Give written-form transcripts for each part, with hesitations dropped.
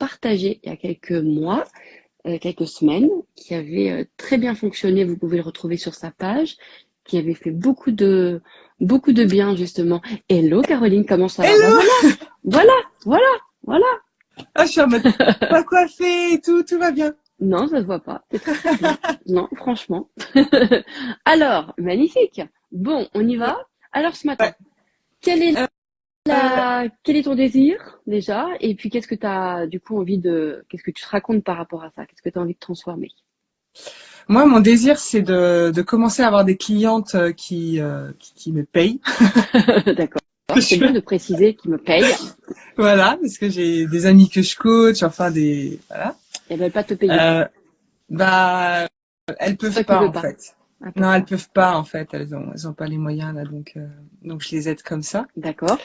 partagé il y a quelques mois, quelques semaines, qui avait très bien fonctionné. Vous pouvez le retrouver sur sa page, qui avait fait beaucoup de bien justement. Hello Caroline, comment ça va? Bah Hello! voilà, voilà, voilà. Ah, je suis en mode pas coiffée et tout va bien. Non, ça se voit pas. C'est très très bien. Non, franchement. Alors, magnifique. Bon, on y va. Alors ce matin, Ouais. quel est Euh, euh, quel est ton désir déjà? Et puis qu'est-ce que tu as du coup qu'est-ce que tu te racontes par rapport à ça? Qu'est-ce que tu as envie de transformer? Moi, mon désir, c'est de commencer à avoir des clientes qui me payent. D'accord. C'est bien Je- de préciser qui me paye. Voilà, parce que j'ai des amis que je coach, enfin des voilà. Elles veulent pas te payer. Euh, bah, elles C'est peuvent toi qui pas veux en pas. fait. Elles peuvent Non, elles pas. peuvent pas en fait. Elles ont pas les moyens là, donc je les aide comme ça. D'accord.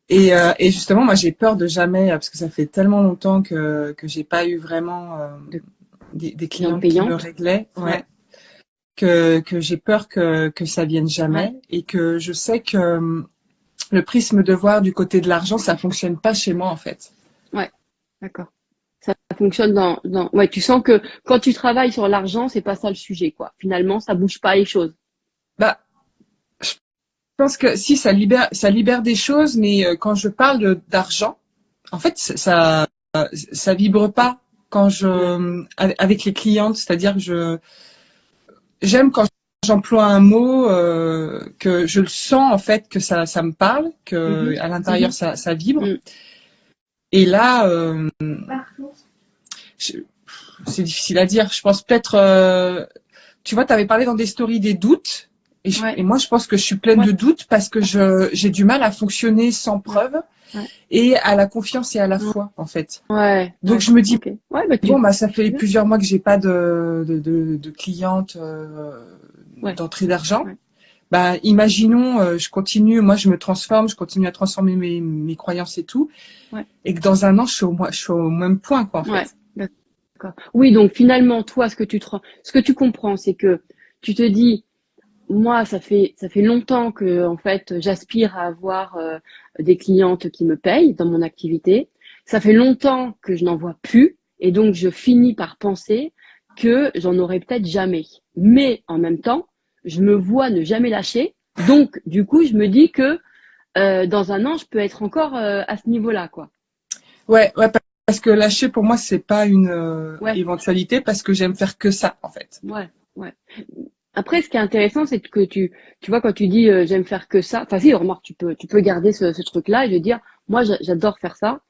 Et justement, moi, j'ai peur de jamais, parce que ça fait tellement longtemps que j'ai pas eu vraiment De des cliente clientes qui me payante. réglaient. Ouais. Ouais. Que j'ai peur que ça vienne Ouais. jamais et que je sais que le prisme de voir du côté de l'argent, ça fonctionne pas chez moi en fait. Ouais. D'accord. Ça fonctionne ouais, tu sens que quand tu travailles sur l'argent, c'est pas ça le sujet, quoi. Finalement, ça bouge pas les choses. Bah, je pense que si ça libère des choses, mais quand je parle d'argent, en fait, ça vibre pas quand Ouais. avec les clientes, c'est-à-dire que j'aime quand j'emploie un mot que je le sens en fait que ça me parle, que Mhm. à l'intérieur Mhm. ça vibre. Mm. Et là, je- c'est difficile à dire. Je pense peut-être, tu vois, tu avais parlé dans des stories des doutes. Et Ouais. moi, je pense que je suis pleine Ouais. de doutes parce que j'ai du mal à fonctionner sans Ouais. preuve Ouais. et à la confiance et à la Ouais. foi, en fait. Ouais. Donc, Ouais. je me dis, Ok. Ouais, bah bon, tu. bah, ça fait Bien. plusieurs mois que j'ai pas de clientes Ouais. d'entrée d'argent. Ouais. Bah, imaginons, je continue, moi, je me transforme, je continue à transformer mes croyances et tout, Ouais. et que dans un an, je suis au même point, quoi, en Ouais. fait. D'accord. Oui, donc finalement, toi, ce que tu comprends, c'est que tu te dis, moi, ça fait longtemps que, en fait, j'aspire à avoir des clientes qui me payent dans mon activité. Ça fait longtemps que je n'en vois plus, et donc je finis par penser que j'en aurai peut-être jamais. Mais en même temps, je me vois ne jamais lâcher. Donc, du coup, je me dis que dans un an, je peux être encore à ce niveau-là, quoi. Ouais, ouais, parce que lâcher pour moi c'est pas une Ouais, éventualité parce que j'aime faire que ça en fait. ouais, ouais. Après, ce qui est intéressant, c'est que tu vois, quand tu dis j'aime faire que ça, enfin si, remarque, tu peux garder ce truc-là et de dire, moi, j'adore faire ça,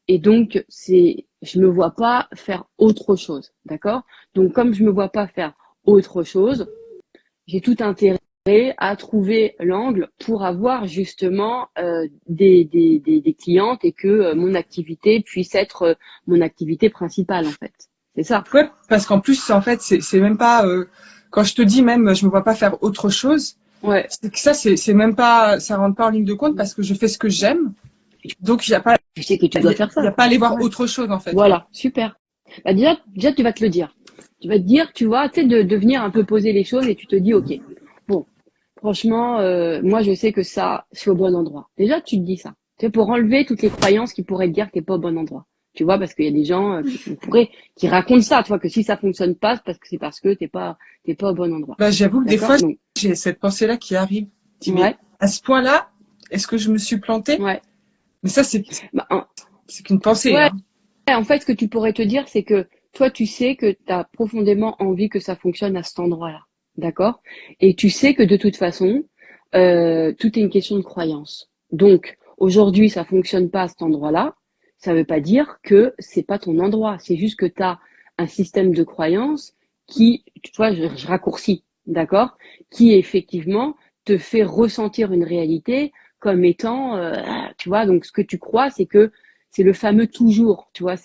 et donc je me vois pas faire autre chose, d'accord? Donc comme je me vois pas faire autre chose, j'ai tout intérêt à trouver l'angle pour avoir justement des clientes et que mon activité puisse être mon activité principale en fait. C'est ça. Ouais, parce qu'en plus en fait c'est même pas quand je te dis même je me vois pas faire autre chose, Ouais. c'est que ça c'est même pas ça rentre pas en ligne de compte parce que je fais ce que j'aime. Donc Tu sais que tu dois il faire y ça. a pas à aller voir Ouais. autre chose en fait quoi. Voilà, super. Bah déjà, tu vas te le dire. Tu vas te dire, tu vois, tu sais, de venir un peu poser les choses et tu te dis, ok, bon, franchement, moi, je sais que ça, je suis au bon endroit. Déjà, tu te dis ça. Tu sais, pour enlever toutes les croyances qui pourraient te dire que t'es pas au bon endroit. Tu vois, parce qu'il y a des gens qui racontent ça, tu vois, que si ça fonctionne pas, c'est parce que t'es pas au bon endroit. Bah j'avoue que des D'accord? fois Donc, j'ai cette pensée là qui arrive. Je dis mais ouais, à ce point-là, est-ce que je me suis plantée? ouais. Mais ça Bah, c'est qu'une pensée ouais, hein. en fait, ce que tu pourrais te dire, c'est que toi, tu sais que tu as profondément envie que ça fonctionne à cet endroit-là. D'accord? Et tu sais que de toute façon, tout est une question de croyance. Donc, aujourd'hui, ça fonctionne pas à cet endroit-là. Ça veut pas dire que c'est pas ton endroit. C'est juste que tu as un système de croyance qui, tu vois, je raccourcis, d'accord? Qui effectivement te fait ressentir une réalité comme étant, tu vois, donc ce que tu crois, c'est que c'est le fameux toujours, tu vois,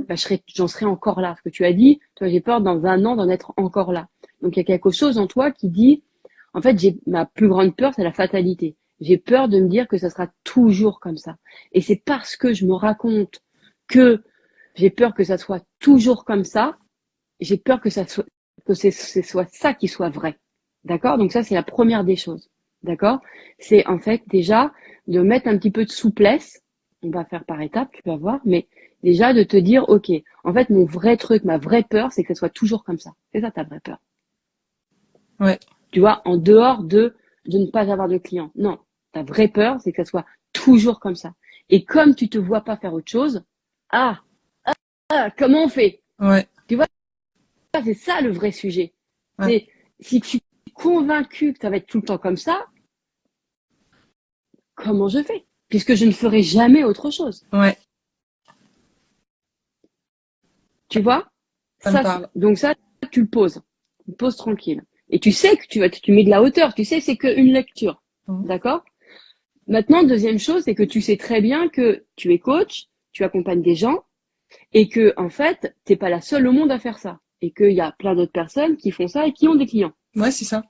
bah, j'en serai encore là. Ce que tu as dit, toi, j'ai peur dans un an d'en être encore là. Donc, il y a quelque chose en toi qui dit, en fait, ma plus grande peur, c'est la fatalité. J'ai peur de me dire que ça sera toujours comme ça. Et c'est parce que je me raconte que j'ai peur que ça soit toujours comme ça, j'ai peur que ce soit ça qui soit vrai. D'accord? Donc ça, c'est la première des choses. D'accord? C'est en fait déjà de mettre un petit peu de souplesse On va faire par étapes, tu vas voir, mais déjà de te dire, ok, en fait, mon vrai truc, ma vraie peur, c'est que ce soit toujours comme ça. C'est ça ta vraie peur. Ouais. Tu vois, en dehors de ne pas avoir de clients. Non, ta vraie peur, c'est que ça soit toujours comme ça. Et comme tu te vois pas faire autre chose, ah, comment on fait? Ouais. Tu vois, c'est ça le vrai sujet. Ouais. C'est si tu es convaincu que ça va être tout le temps comme ça, comment je fais? Puisque je ne ferai jamais autre chose. Ouais. Tu vois? Ça me Ça, parle. donc ça, tu le poses. Tu le poses tranquille. Et tu sais que tu mets de la hauteur. Tu sais, c'est qu'une lecture. Mhm. D'accord? Maintenant, deuxième chose, c'est que tu sais très bien que tu es coach, tu accompagnes des gens et que, en fait, t'es pas la seule au monde à faire ça. Et qu'il y a plein d'autres personnes qui font ça et qui ont des clients. Ouais, c'est ça.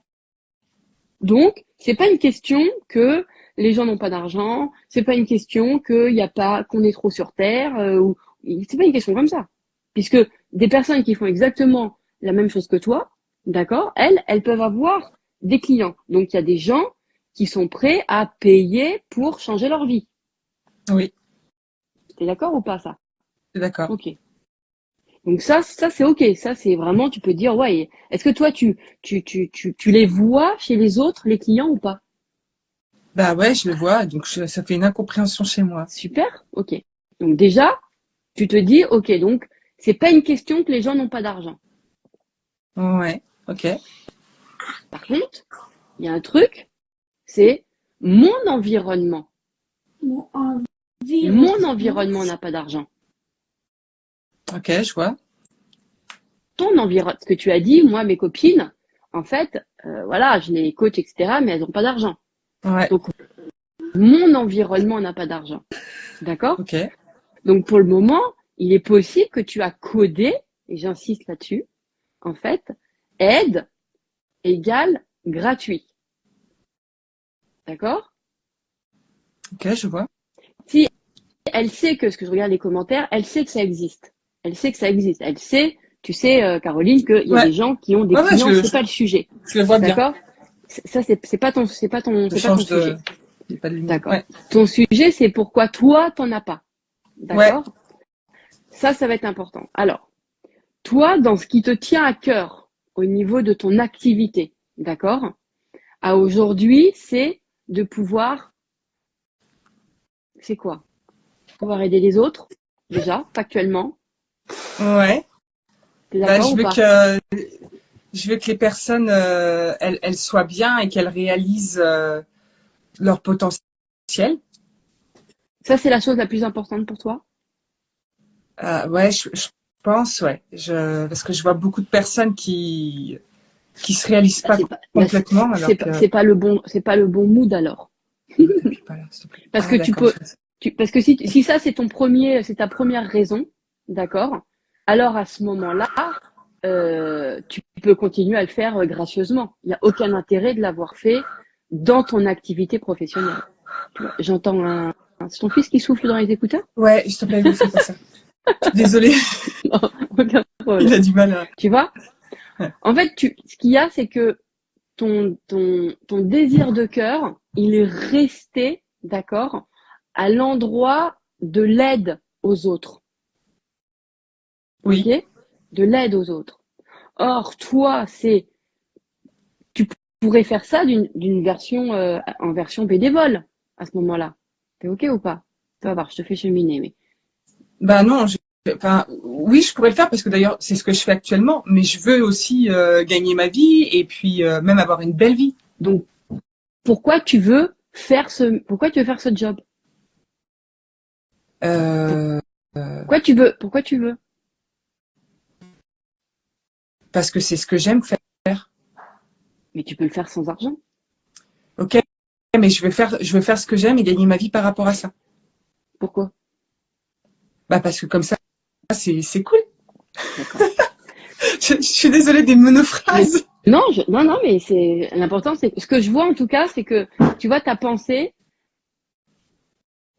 Donc, c'est pas une question que les gens n'ont pas d'argent, c'est pas une question qu'il y a pas, qu'on est trop sur terre, ou, c'est pas une question comme ça. Puisque des personnes qui font exactement la même chose que toi, d'accord, elles peuvent avoir des clients. Donc, il y a des gens qui sont prêts à payer pour changer leur vie. Oui, T'es d'accord ou pas, ça? c'est d'accord. Ok. Donc ça c'est ok. Ça, c'est vraiment, tu peux dire, ouais, est-ce que toi, tu les vois chez les autres, les clients ou pas? Bah ouais, je le vois, donc ça fait une incompréhension chez moi. Super, ok. Donc déjà, tu te dis, ok, donc c'est pas une question que les gens n'ont pas d'argent. Ouais, ok. Par contre, il y a un truc, c'est mon environnement. Mon environnement n'a pas d'argent. Ok, je vois. Ton environnement, ce que tu as dit, moi, mes copines, en fait, voilà, je les coach, etc., mais elles n'ont pas d'argent. Ouais, Donc, mon environnement n'a pas d'argent. D'accord? ok. Donc, pour le moment, il est possible que tu as codé, et j'insiste là-dessus, en fait, aide égale gratuit. D'accord? Ok, je vois. Si elle sait que, ce que je regarde les commentaires, elle sait que ça existe. Elle sait que ça existe. Elle sait, tu sais, Caroline, qu'il y a Ouais, des gens qui ont des ouais, ouais, clients, c'est pas le sujet. je le vois bien. D'accord? Ça, Je c'est pas ton change de... sujet. Il n'y a pas de lumière. D'accord? Ouais, Ton sujet, c'est pourquoi toi, t'en as pas. ouais, D'accord? Ça va être important. Alors, toi, dans ce qui te tient à cœur au niveau de ton activité, d'accord? À aujourd'hui, c'est de pouvoir, c'est quoi? Pouvoir aider les autres, déjà, factuellement. ouais. T'es Bah, d'accord ou pas? je veux que les personnes, elles soient bien et qu'elles réalisent leur potentiel. Ça, c'est la chose la plus importante pour toi? Ouais, je pense, ouais. Parce que je vois beaucoup de personnes qui se réalisent Bah, pas complètement, alors que c'est pas le bon mood alors. t'appuies pas là, s'il te plaît. Parce que Ah, tu d'accord. peux, parce que si ça c'est ton premier, c'est ta première raison, d'accord? Alors à ce moment-là, tu peux continuer à le faire gracieusement. Il n'y a aucun intérêt de l'avoir fait dans ton activité professionnelle. Tu vois, j'entends c'est ton fils qui souffle dans les écouteurs? Ouais, s'il te plaît, ne fais pas ça. Désolée, Non, aucun il problème. a du mal à... Tu vois? Ouais. En fait, ce qu'il y a, c'est que ton désir de cœur, il est resté, d'accord, à l'endroit de l'aide aux autres. Ok? Oui, De l'aide aux autres. Or, toi, tu pourrais faire ça d'une version, en version bénévole, à ce moment-là. T'es ok ou pas? Tu vas voir, je te fais cheminer, mais. bah non, enfin, oui, je pourrais le faire parce que d'ailleurs, c'est ce que je fais actuellement, mais je veux aussi gagner ma vie et puis même avoir une belle vie. Donc, pourquoi tu veux faire ce job? Euh, Pourquoi tu veux? Parce que c'est ce que j'aime faire. Mais tu peux le faire sans argent. Ok, mais je veux faire ce que j'aime et gagner ma vie par rapport à ça. Pourquoi? Bah parce que comme ça, c'est cool. D'accord. Je suis désolée des Mais monophrases. non, non, mais c'est l'important, c'est ce que je vois en tout cas, c'est que tu vois ta pensée.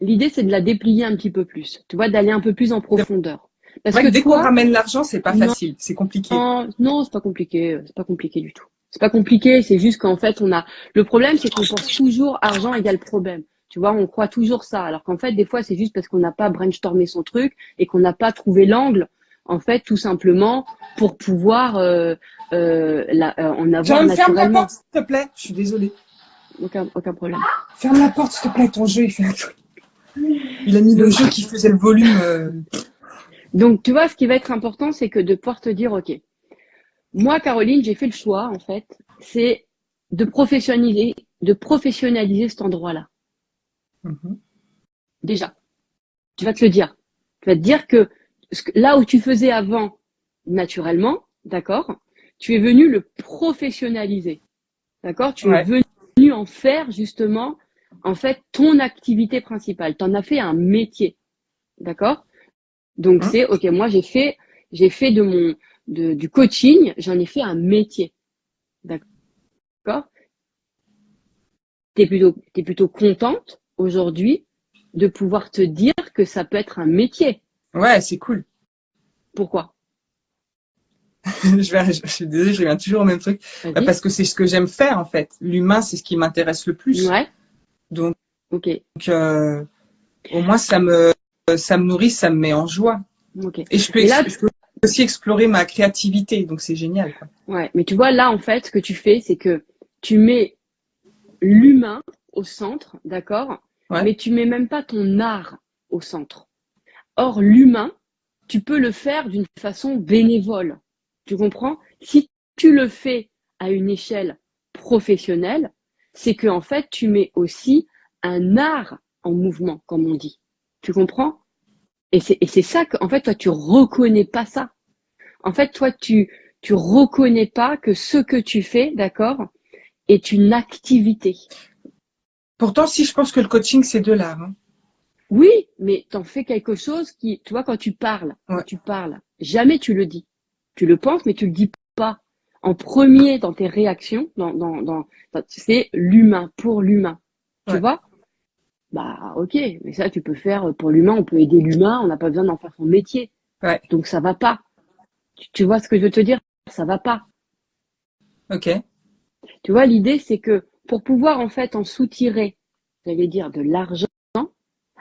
L'idée, c'est de la déplier un petit peu plus. Tu vois, d'aller un peu plus en C'est profondeur. Parce vrai que que dès qu'on toi, ramène l'argent, c'est pas non, facile, c'est compliqué. non, c'est pas compliqué. C'est pas compliqué du tout. C'est pas compliqué. C'est juste qu'en fait, le problème, c'est qu'on pense toujours argent égale problème. Tu vois, on croit toujours ça. Alors qu'en fait, des fois, c'est juste parce qu'on n'a pas brainstormé son truc et qu'on n'a pas trouvé l'angle, en fait, tout simplement, pour pouvoir en avoir John, ferme la naturellement. porte, s'il te plaît. Je suis désolée. Aucun problème. Ferme la porte, s'il te plaît. Ton jeu, il fait un truc. Il a mis le jeu qui faisait le volume. Donc, tu vois, ce qui va être important, c'est que de pouvoir te dire, OK, moi, Caroline, j'ai fait le choix, en fait, c'est de professionnaliser cet endroit-là. Mhm. Déjà, tu vas te le dire. Tu vas te dire que là où tu faisais avant naturellement, d'accord, tu es venu le professionnaliser. D'accord? Tu es Ouais. venu en faire justement, en fait, ton activité principale. Tu en as fait un métier. D'accord? Donc Hein. c'est, OK, moi j'ai fait du coaching, j'en ai fait un métier. D'accord? T'es plutôt contente aujourd'hui de pouvoir te dire que ça peut être un métier. Ouais, c'est cool. Pourquoi? Je suis désolée, je reviens toujours au même truc. Vas-y. Parce que c'est ce que j'aime faire, en fait. L'humain, c'est ce qui m'intéresse le plus. Ouais. Donc, OK. euh, au moins, ça me nourrit, ça me met en joie. OK. Et Mais là, je peux aussi explorer ma créativité. Donc, c'est génial, quoi. ouais. Mais tu vois, là, en fait, ce que tu fais, c'est que tu mets l'humain au centre, d'accord? Ouais. Mais tu mets même pas ton art au centre. Or, l'humain, tu peux le faire d'une façon bénévole. Tu comprends? Si tu le fais à une échelle professionnelle, c'est que en fait, tu mets aussi un art en mouvement, comme on dit. Tu comprends? Et c'est ça que, en fait, toi, tu reconnais pas ça. En fait, toi, tu reconnais pas que ce que tu fais, d'accord, est une activité. Pourtant, si je pense que le coaching, c'est de l'art. Hein. Oui, mais t'en fais quelque chose qui, tu vois, quand Ouais. tu parles, jamais tu le dis. Tu le penses, mais tu le dis pas. En premier dans tes réactions, c'est l'humain, pour l'humain. Tu Ouais. vois? Bah, ok, mais ça, tu peux faire pour l'humain, on peut aider l'humain, on n'a pas besoin d'en faire son métier. Ouais. Donc, ça va pas. Tu vois ce que je veux te dire? Ça va pas. Ok. Tu vois, l'idée, c'est que pour pouvoir, en fait, en soutirer, j'allais dire, de l'argent,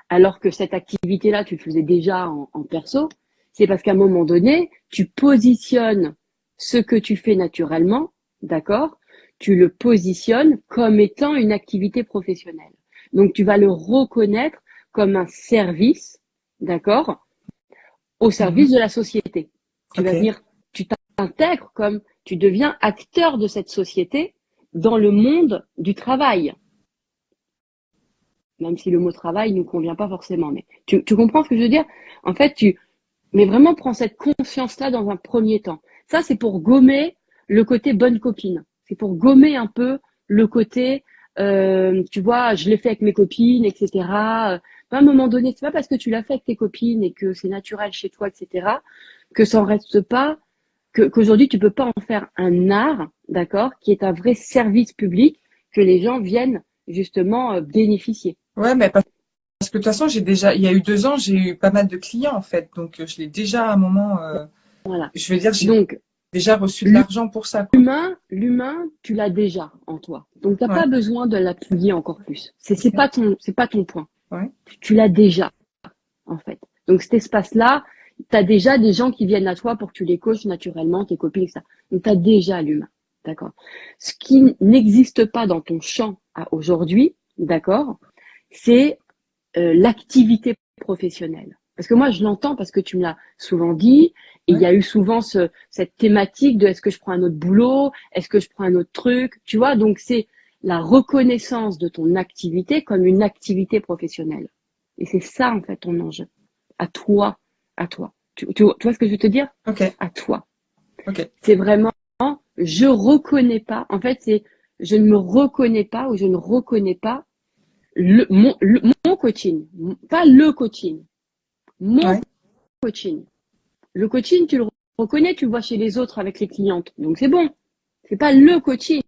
alors que cette activité-là, tu le faisais déjà en perso, c'est parce qu'à un moment donné, tu positionnes ce que tu fais naturellement, d'accord? Tu le positionnes comme étant une activité professionnelle. Donc, tu vas le reconnaître comme un service, d'accord? Au Mhm. service de la société. Tu vas Ok. venir, tu t'intègres comme, tu deviens acteur de cette société dans le monde du travail. Même si le mot travail ne nous convient pas forcément. Mais tu comprends ce que je veux dire? En fait, mais vraiment prends cette conscience-là dans un premier temps. Ça, c'est pour gommer le côté bonne copine. C'est pour gommer un peu le côté, tu vois, je l'ai fait avec mes copines, etc. À un moment donné, c'est pas parce que tu l'as fait avec tes copines et que c'est naturel chez toi, etc., que ça en reste pas, qu'aujourd'hui tu peux pas en faire un art, d'accord, qui est un vrai service public que les gens viennent justement bénéficier. Ouais, mais parce que de toute façon, il y a eu 2 ans, j'ai eu pas mal de clients, en fait. Donc, je l'ai déjà à un moment, Voilà. je veux dire, j'ai Donc, déjà reçu de l'argent pour ça, quoi. l'humain, tu l'as déjà en toi. Donc, t'as Ouais. pas besoin de l'appuyer encore plus. Ok. C'est pas ton point. Ouais. Tu l'as déjà, en fait. Donc, cet espace-là, tu as déjà des gens qui viennent à toi pour que tu les coaches naturellement, tes copines, etc. Donc, tu as déjà l'humain. D'accord? Ce qui n'existe pas dans ton champ à aujourd'hui, d'accord, c'est l'activité professionnelle. Parce que moi, je l'entends parce que tu me l'as souvent dit, et il Ouais. y a eu souvent cette thématique de est-ce que je prends un autre boulot, est-ce que je prends un autre truc, tu vois, donc c'est la reconnaissance de ton activité comme une activité professionnelle. Et c'est ça, en fait, ton enjeu. À toi, à toi. Tu vois ce que je veux te dire? Ok. À toi. Ok. C'est vraiment, je reconnais pas, en fait, c'est, je ne me reconnais pas ou je ne reconnais pas mon coaching, pas le coaching, mon Ouais. coaching. Le coaching, tu le reconnais, tu le vois chez les autres avec les clientes. Donc c'est bon. C'est pas le coaching.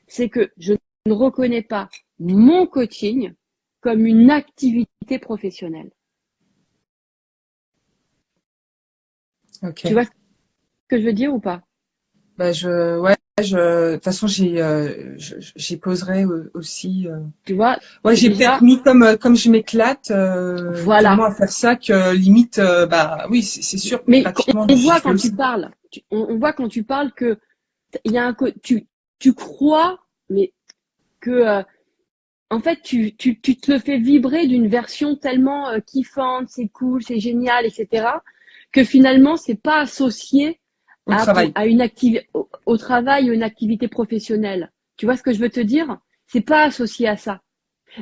C'est que je ne reconnais pas mon coaching comme une activité professionnelle. Tu Ok. vois ce que je veux dire ou pas? De toute façon, j'y poserai aussi. Tu vois, Ouais, j'ai déjà, peut-être mis comme je m'éclate voilà. tellement à faire ça que limite, oui, c'est sûr, Mais pratiquement, on j'y voit fais quand tu aussi. parles, on voit quand tu parles que il y a tu crois, mais que en fait tu te le fais vibrer d'une version tellement kiffante, c'est cool, c'est génial, etc. que finalement c'est pas associé Au travail. à une activité au travail ou une activité professionnelle. Tu vois ce que je veux te dire? C'est pas associé à ça.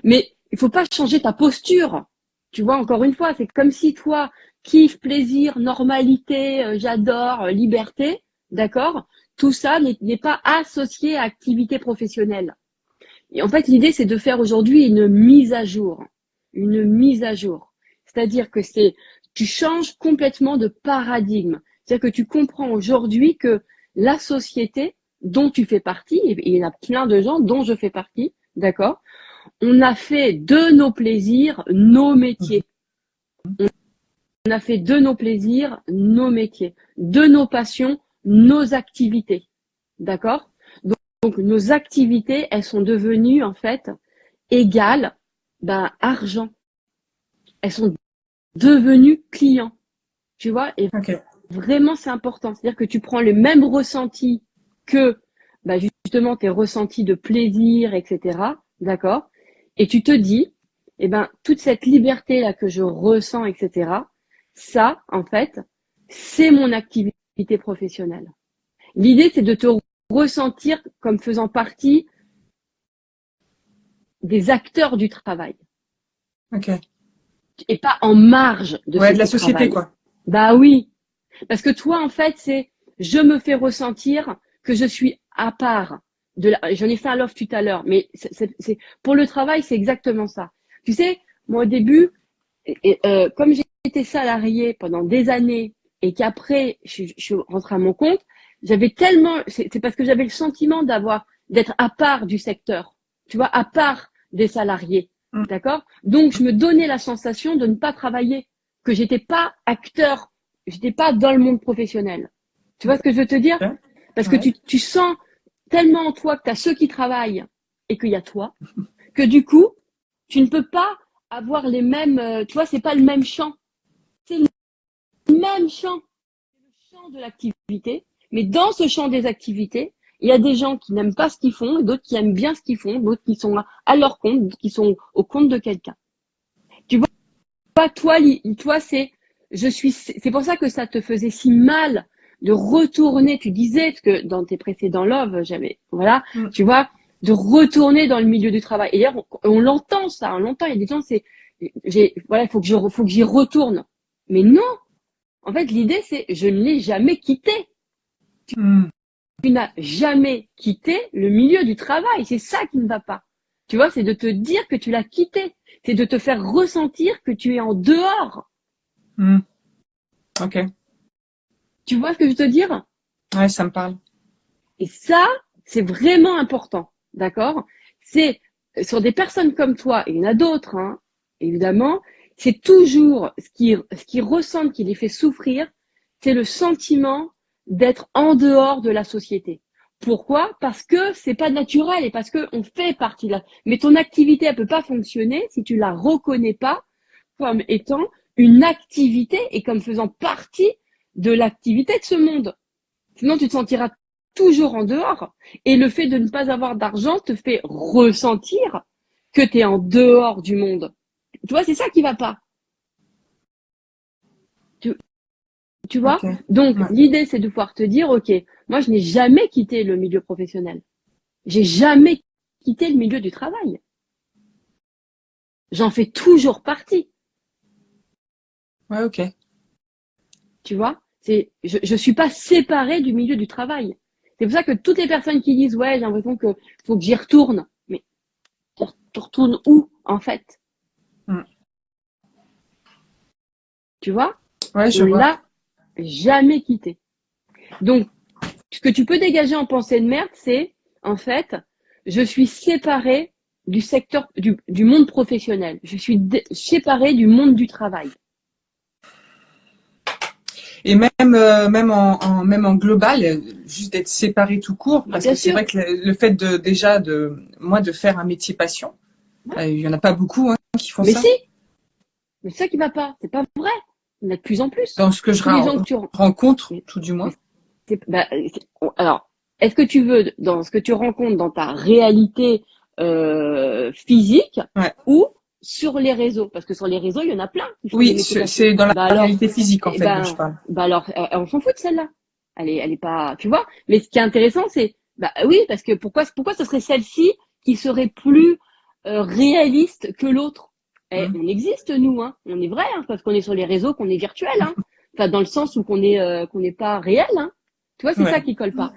Mais il faut pas changer ta posture. Tu vois, encore une fois, c'est comme si toi, kiff, plaisir, normalité, j'adore, liberté, d'accord? Tout ça n'est pas associé à activité professionnelle. Et en fait, l'idée, c'est de faire aujourd'hui une mise à jour. Une mise à jour. C'est-à-dire que tu changes complètement de paradigme. C'est-à-dire que tu comprends aujourd'hui que la société dont tu fais partie, et il y en a plein de gens dont je fais partie, d'accord? On a fait de nos plaisirs nos métiers. On a fait de nos plaisirs nos métiers, de nos passions nos activités. D'accord? Donc, nos activités, elles sont devenues en fait égales argent. Elles sont devenues clients. Tu vois? Et Ok. vraiment, c'est important. C'est-à-dire que tu prends le même ressenti que justement tes ressentis de plaisir, etc. D'accord? Et tu te dis, toute cette liberté là que je ressens, etc. Ça, en fait, c'est mon activité professionnelle. L'idée, c'est de te ressentir comme faisant partie des acteurs du travail Ok. et pas en marge de Ouais, ceux de la qui société, travaillent. quoi. Bah oui, parce que toi, en fait, je me fais ressentir que je suis à part. J'en ai fait un love tout à l'heure, mais pour le travail, c'est exactement ça. Tu sais, moi au début, comme j'ai été salariée pendant des années et qu'après je suis rentrée à mon compte, c'est parce que j'avais le sentiment d'être à part du secteur, tu vois, à part des salariés, Mm. d'accord? Donc je me donnais la sensation de ne pas travailler, que j'étais pas acteur, j'étais pas dans le monde professionnel. Tu vois ce que je veux te dire? Ouais. Parce que Ouais. tu sens tellement en toi que tu as ceux qui travaillent et qu'il y a toi, que du coup, tu ne peux pas avoir les mêmes, tu vois, c'est pas le même champ. C'est le même champ, c'est le champ de l'activité. Mais dans ce champ des activités, il y a des gens qui n'aiment pas ce qu'ils font, d'autres qui aiment bien ce qu'ils font, d'autres qui sont à leur compte, d'autres qui sont au compte de quelqu'un. Tu vois, toi, c'est pour ça que ça te faisait si mal de retourner, tu disais, parce que dans tes précédents love, voilà, Mm. tu vois, de retourner dans le milieu du travail. Et d'ailleurs, on l'entend ça, on l'entend, il y a des gens, voilà, il faut que j'y retourne. Mais non, en fait, l'idée, c'est, je ne l'ai jamais quitté. Mm. Tu n'as jamais quitté le milieu du travail. C'est ça qui ne va pas. Tu vois, c'est de te dire que tu l'as quitté. C'est de te faire ressentir que tu es en dehors. Mm. Ok. Tu vois ce que je veux te dire? Ouais, ça me parle. Et ça, c'est vraiment important. D'accord? C'est sur des personnes comme toi, et il y en a d'autres, hein, évidemment, c'est toujours ce qui ressentent, qui les fait souffrir, c'est le sentiment d'être en dehors de la société. Pourquoi? Parce que c'est pas naturel et parce que on fait partie de la. Mais ton activité, elle peut pas fonctionner si tu la reconnais pas comme étant une activité et comme faisant partie de l'activité de ce monde. Sinon, tu te sentiras toujours en dehors. Et le fait de ne pas avoir d'argent te fait ressentir que tu es en dehors du monde. Tu vois, c'est ça qui va pas. Tu, tu vois? Ok. Donc, Ouais. l'idée, c'est de pouvoir te dire, OK, moi, je n'ai jamais quitté le milieu professionnel. J'ai jamais quitté le milieu du travail. J'en fais toujours partie. Ouais, ok. Tu vois? Je suis pas séparée du milieu du travail. C'est pour ça que toutes les personnes qui disent, ouais, j'ai l'impression que faut que j'y retourne. Mais tu retournes où, en fait? Mm. Tu vois? Ouais, je On vois. l'a jamais quitté. Donc, ce que tu peux dégager en pensée de merde, c'est, en fait, je suis séparée du secteur, du monde professionnel. Je suis séparée du monde du travail. Et même en global, juste d'être séparé tout court, parce Bien que c'est sûr. vrai que le fait de faire un métier passion, il y en a pas beaucoup, hein, qui font Mais ça. si, mais c'est ça qui va pas. C'est pas vrai. Il y en a de plus en plus. Dans ce que je Tous les gens que tu rencontre, mais, tout du mais moins. alors, est-ce que tu veux dans ce que tu rencontres dans ta réalité physique Ouais. ou sur les réseaux? Parce que sur les réseaux, il y en a plein qui font des Oui, métiers passion. c'est dans la Bah alors, réalité physique, en eh fait, dont je parle. alors, on s'en fout de celle-là. Elle est pas, tu vois. Mais ce qui est intéressant, c'est, bah oui, parce que pourquoi ce serait celle-ci qui serait plus réaliste que l'autre? Eh, Mm. on existe nous, hein. On est vrai, hein, parce qu'on est sur les réseaux, qu'on est virtuel, hein. Enfin, dans le sens où qu'on n'est pas réel, hein. Tu vois, c'est ça Ouais. qui colle pas.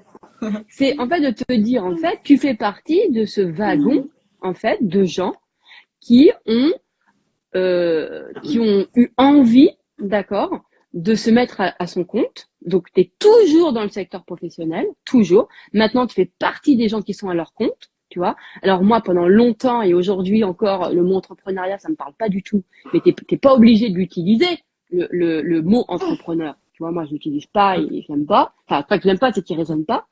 C'est en fait de te dire, en fait, tu fais partie de ce wagon, en fait, de gens qui ont eu envie, d'accord, de se mettre à son compte. Donc, tu es toujours dans le secteur professionnel, toujours. Maintenant, tu fais partie des gens qui sont à leur compte, tu vois. Alors moi, pendant longtemps et aujourd'hui encore, le mot entrepreneuriat, ça me parle pas du tout. Mais t'es pas obligé de l'utiliser, le mot entrepreneur. Tu vois, moi, je l'utilise pas et je l'aime pas. Enfin, pas que je l'aime pas, c'est qu'il résonne pas.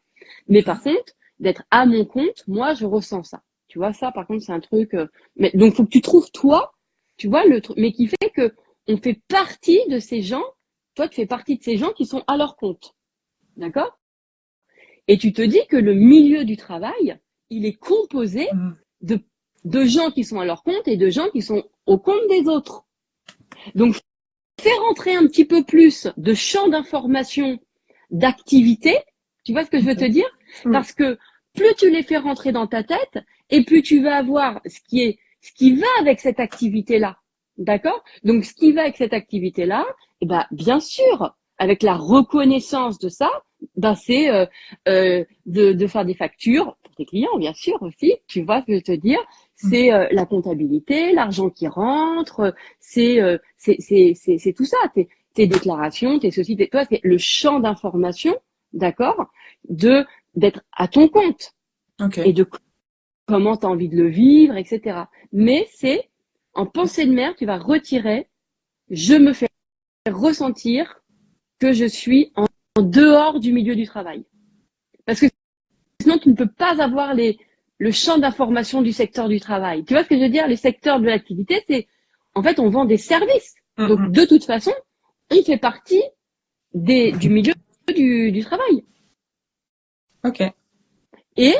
Mais par contre, d'être à mon compte, moi, je ressens ça. Tu vois, ça, par contre, c'est un truc. Mais donc, faut que tu trouves toi, tu vois, le truc, mais qui fait que on fait partie de ces gens. Toi, tu fais partie de ces gens qui sont à leur compte, d'accord? Et tu te dis que le milieu du travail, il est composé Mm. de de gens qui sont à leur compte et de gens qui sont au compte des autres. Donc, fais rentrer un petit peu plus de champs d'information, d'activité. Tu vois ce que je veux te dire? Mm. Parce que plus tu les fais rentrer dans ta tête, et plus tu vas avoir ce qui va avec cette activité-là. D'accord? Donc, ce qui va avec cette activité-là, eh ben, bien sûr, avec la reconnaissance de ça, ben, c'est de faire des factures pour tes clients, bien sûr aussi. Tu vois ce que je veux te dire? Mm. C'est la comptabilité, l'argent qui rentre, c'est tout ça. Tes déclarations, tes ceci, toi, c'est le champ d'information, d'accord, d'être à ton compte et Ok. de comment tu as envie de le vivre, etc. Mais c'est en pensée de mère, tu vas retirer, je me fais ressentir que je suis en dehors du milieu du travail. Parce que sinon, tu ne peux pas avoir le champ d'information du secteur du travail. Tu vois ce que je veux dire? Le secteur de l'activité, c'est, en fait, on vend des services. Mm, Donc, mm. de toute façon, on fait partie du milieu du travail. Ok. Et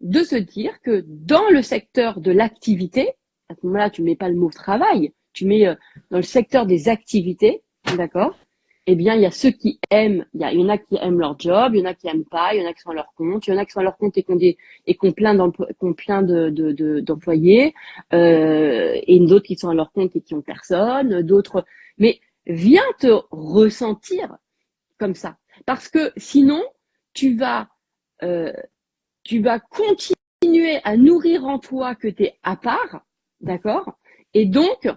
de se dire que dans le secteur de l'activité, à ce moment-là, tu mets pas le mot travail, tu mets dans le secteur des activités, d'accord? Eh bien, il y a ceux qui aiment, il y en a qui aiment leur job, il y en a qui aiment pas, il y en a qui sont à leur compte, il y en a qui sont à leur compte et qui ont plein d'employés, et d'autres qui sont à leur compte et qui ont personne, d'autres. Mais viens te ressentir comme ça, parce que sinon, tu vas euh, tu vas continuer à nourrir en toi que tu es à part, d'accord? Et donc,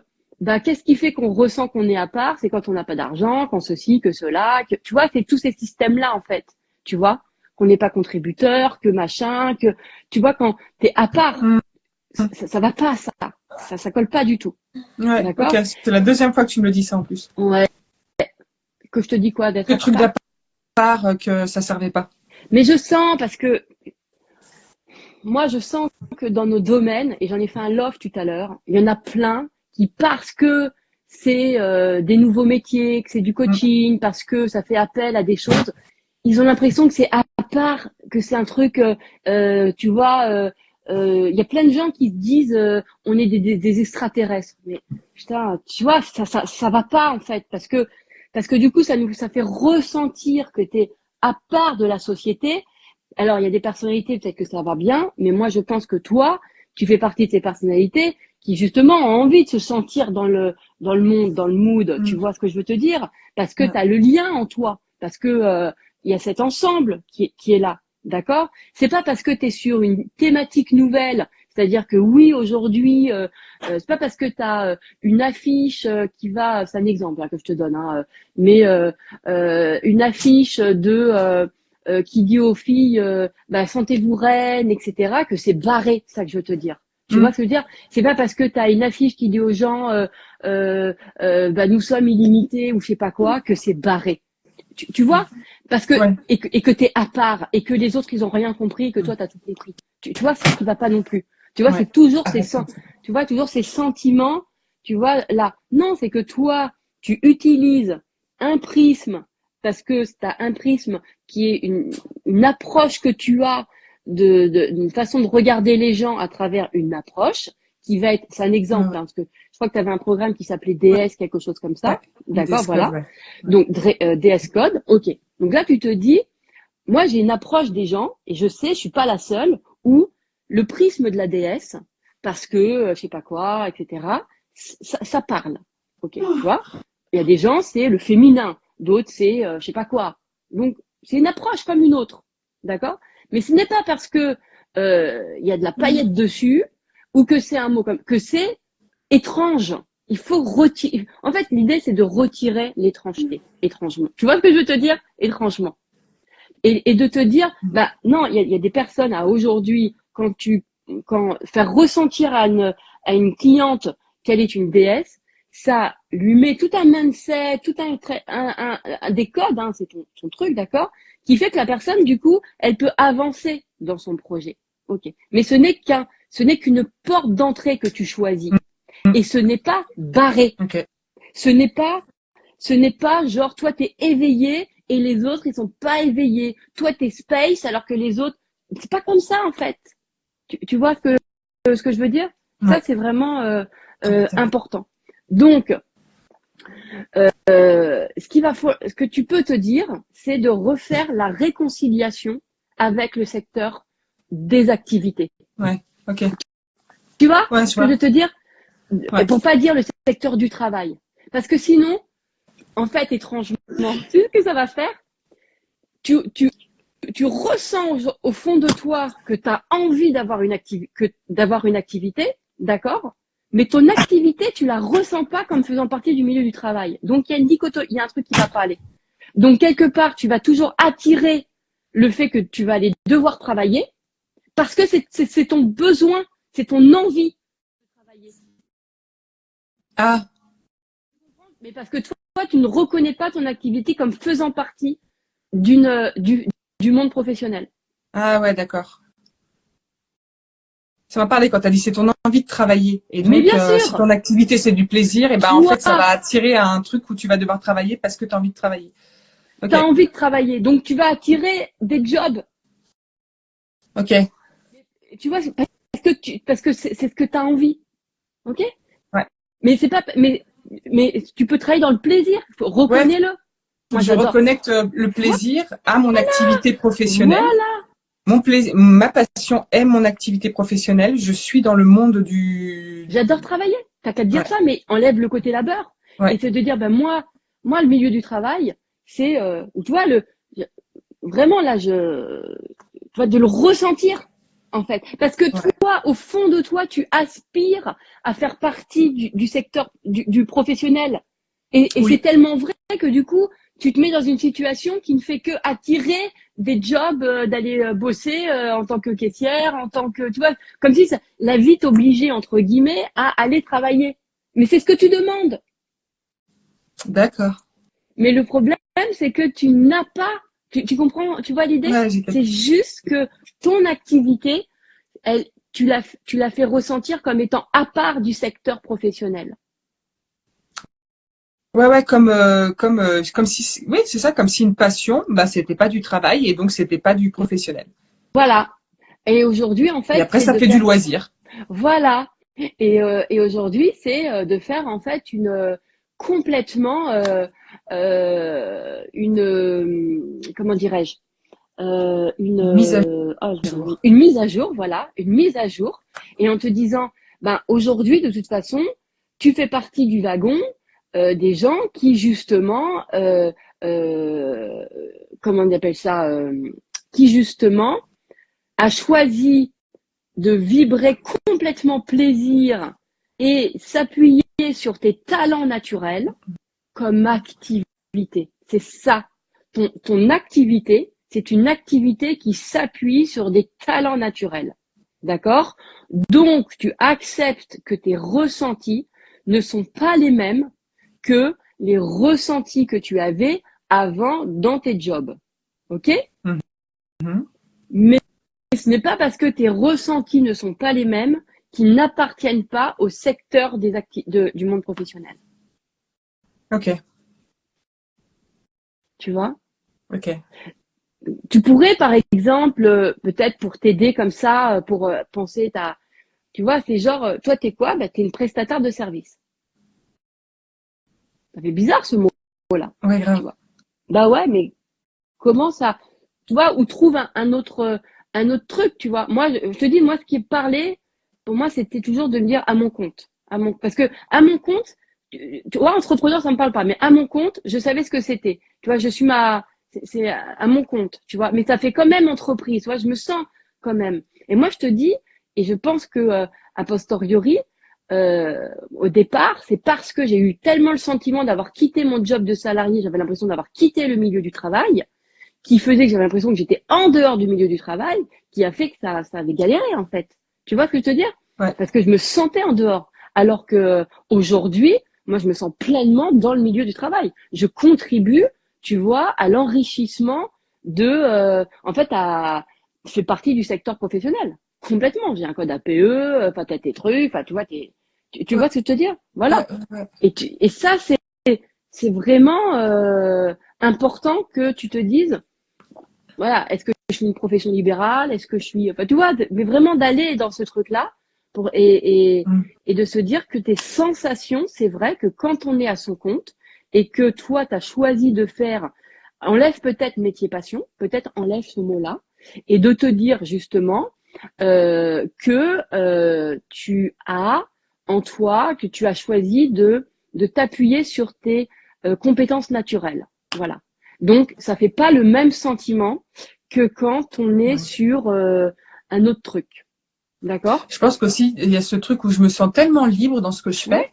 bah, qu'est-ce qui fait qu'on ressent qu'on est à part? C'est quand on n'a pas d'argent, quand ceci, que cela, que, tu vois, c'est tous ces systèmes-là, en fait, tu vois, qu'on n'est pas contributeur, que machin, que, tu vois, quand tu es à part, Mm. ça va pas, ça colle pas du tout, Ouais, ok. d'accord? C'est la deuxième fois que tu me le dis ça en plus. Ouais, que je te dis quoi, d'être Le à truc part? d'à part, que ça servait pas. Mais je sens, parce que moi, je sens que dans nos domaines, et j'en ai fait un loft tout à l'heure, il y en a plein qui, parce que c'est des nouveaux métiers, que c'est du Mm. coaching, parce que ça fait appel à des choses, ils ont l'impression que c'est à part, que c'est un truc, tu vois, il y a plein de gens qui se disent on est des extraterrestres. Mais putain, tu vois, ça va pas en fait, parce que du coup, ça fait ressentir que tu es à part de la société. Alors, il y a des personnalités, peut-être que ça va bien, mais moi, je pense que toi, tu fais partie de ces personnalités qui, justement, ont envie de se sentir dans le monde, dans le mood. Tu Mm. vois ce que je veux te dire? Parce que Mm. tu as le lien en toi. Parce que, il y a cet ensemble qui est là. D'accord? C'est pas parce que tu es sur une thématique nouvelle, c'est-à-dire que oui, aujourd'hui, c'est pas parce que tu as une affiche qui va, c'est un exemple hein, que je te donne, hein, mais une affiche qui dit aux filles bah, sentez-vous reine, etc., que c'est barré, ça que je veux te dire. Tu Mm. vois ce que je veux dire? C'est pas parce que tu as une affiche qui dit aux gens bah, nous sommes illimités ou je sais pas quoi que c'est barré. Tu vois? Parce que, Ouais. et que t'es à part, et que les autres, ils ont rien compris, et que toi, t'as tout compris. Tu vois, c'est ce qui va pas non plus. Tu vois, Ouais. c'est toujours Arrête. tu vois, toujours ces sentiments, tu vois, là. Non, c'est que toi, tu utilises un prisme, parce que t'as un prisme qui est une approche que tu as d'une façon de regarder les gens à travers une approche qui va être, c'est un Ouais, exemple, ouais. hein, parce que je crois que tu avais un programme qui s'appelait DS, quelque chose comme Ouais. ça. D'accord, DS Code, voilà. ouais. Ouais. Donc, DS Code, ok. Donc là, tu te dis, moi, j'ai une approche des gens, et je sais, je suis pas la seule, où le prisme de la DS, parce que, je sais pas quoi, etc., ça parle. Ok, tu vois? Il y a des gens, c'est le féminin. D'autres, c'est, je sais pas quoi. Donc, c'est une approche comme une autre. D'accord? Mais ce n'est pas parce que, il y a de la paillette dessus, ou que c'est un mot comme, que c'est étrange. Il faut retirer. En fait, l'idée, c'est de retirer l'étrangeté, étrangement. Tu vois ce que je veux te dire? Étrangement. Et de te dire, bah non, il y a des personnes à aujourd'hui, quand faire ressentir à une cliente qu'elle est une déesse, ça lui met tout un mindset, tout des codes, hein, c'est ton truc, d'accord, qui fait que la personne, du coup, elle peut avancer dans son projet. Ok. Mais ce n'est qu'une porte d'entrée que tu choisis. Et ce n'est pas barré. Ok. Ce n'est pas, ce n'est pas genre, toi, t'es éveillé et les autres, ils sont pas éveillés. Toi, t'es space alors que les autres, c'est pas comme ça, en fait. Tu vois ce que je veux dire? Ça, Ouais. c'est vraiment Arrête, arrête. important. Donc, ce que tu peux te dire, c'est de refaire la réconciliation avec le secteur des activités. Ouais. Ok. Tu vois Ouais, ce je que je vois. veux te dire? Ouais. Pour pas dire le secteur du travail. Parce que sinon, en fait, étrangement, tu sais ce que ça va faire? Tu, tu, tu ressens au fond de toi que tu as envie d'avoir une activité, d'accord? Mais ton activité, tu la ressens pas comme faisant partie du milieu du travail. Donc, il y a il y a un truc qui va pas aller. Donc, quelque part, tu vas toujours attirer le fait que tu vas aller devoir travailler parce que c'est ton besoin, c'est ton envie de travailler. Ah. Mais parce que toi, tu ne reconnais pas ton activité comme faisant partie du monde professionnel. Ah ouais, d'accord. Ça m'a parlé quand tu as dit c'est ton envie de travailler. Et Mais donc, bien si sûr, ton activité c'est du plaisir, et ben en toi, fait, ça va attirer à un truc où tu vas devoir travailler parce que tu as envie de travailler. tu as Ok. envie de travailler, donc tu vas attirer des jobs. Ok. Tu vois, parce que c'est ce que tu as envie. Ok? Ouais. Mais c'est pas, mais tu peux travailler dans le plaisir. Ouais. Reconnais-le. Faut Moi, que je j'adore. reconnecte le plaisir à mon activité professionnelle. Voilà. Mon plaisir, ma passion est mon activité professionnelle. Je suis dans le monde du. J'adore travailler. T'as qu'à te dire Ouais. ça, mais enlève le côté labeur. Et Ouais. c'est de dire, ben moi, le milieu du travail, c'est, tu vois, vraiment là, tu vois, de le ressentir, en fait. Parce que Ouais. toi, au fond de toi, tu aspires à faire partie du secteur du professionnel. Et c'est Oui. tellement vrai que du coup, tu te mets dans une situation qui ne fait que attirer des jobs, d'aller bosser en tant que caissière, en tant que, tu vois, comme si la vie t'obligeait, entre guillemets, à aller travailler. Mais c'est ce que tu demandes. D'accord. Mais le problème, c'est que tu n'as pas, tu comprends, tu vois l'idée? Ouais, j'ai C'est capté. juste que ton activité, elle, tu l'as fait ressentir comme étant à part du secteur professionnel. Ouais, ouais, comme si, oui, c'est ça, comme si une passion, bah, c'était pas du travail et donc c'était pas du professionnel. Voilà. Et aujourd'hui, en Et fait, après, c'est ça de fait du faire, loisir. voilà. Et aujourd'hui, c'est de faire en fait complètement comment dirais-je, Mise à jour. une mise à jour, voilà, une mise à jour, et en te disant, ben aujourd'hui, de toute façon, tu fais partie du wagon des gens qui justement, euh, comment on appelle ça, qui justement a choisi de vibrer complètement plaisir et s'appuyer sur tes talents naturels comme activité. C'est ça. Ton activité, c'est une activité qui s'appuie sur des talents naturels. D'accord? Donc, tu acceptes que tes ressentis ne sont pas les mêmes que les ressentis que tu avais avant dans tes jobs. OK? Mhm. Mais ce n'est pas parce que tes ressentis ne sont pas les mêmes qu'ils n'appartiennent pas au secteur du monde professionnel. Ok, Tu vois? ok. Tu pourrais, par exemple, peut-être pour t'aider comme ça, pour penser tu vois, c'est genre, toi, t'es quoi? Bah, t'es une prestataire de service. Ça fait bizarre ce mot-là, Ouais, tu grave. vois. Bah ouais, mais comment ça, tu vois, ou trouve un autre truc, tu vois. Moi, je te dis, moi, ce qui est parlé, pour moi, c'était toujours de me dire à mon compte. Parce que à mon compte, tu vois, entrepreneur, ça me parle pas, mais à mon compte, je savais ce que c'était. Tu vois, c'est à mon compte, tu vois. Mais ça fait quand même entreprise, tu vois, je me sens quand même. Et moi, je te dis, et je pense que, a posteriori, au départ, c'est parce que j'ai eu tellement le sentiment d'avoir quitté mon job de salarié, j'avais l'impression d'avoir quitté le milieu du travail, qui faisait que j'avais l'impression que j'étais en dehors du milieu du travail, qui a fait que ça avait galéré en fait. Tu vois ce que je veux te dire? Ouais. Parce que je me sentais en dehors. Alors que aujourd'hui, moi, je me sens pleinement dans le milieu du travail. Je contribue, tu vois, à l'enrichissement en fait, je fais partie du secteur professionnel. Complètement. J'ai un code APE, enfin, t'as tes trucs, enfin, tu vois, tu Ouais, vois ce que je veux te dire? ouais, Voilà. ouais. Et ça, c'est vraiment important que tu te dises, voilà, est-ce que je suis une profession libérale? Est-ce que je suis, enfin, tu vois, mais vraiment d'aller dans ce truc-là Mm. et de se dire que tes sensations, c'est vrai que quand on est à son compte et que toi, tu as choisi de faire, enlève peut-être métier passion, peut-être enlève ce mot-là et de te dire justement que tu as en toi, que tu as choisi de t'appuyer sur tes compétences naturelles. Voilà. Donc, ça fait pas le même sentiment que quand on est Ouais. sur un autre truc. D'accord? Je pense qu'aussi, il y a ce truc où je me sens tellement libre dans ce que je Ouais.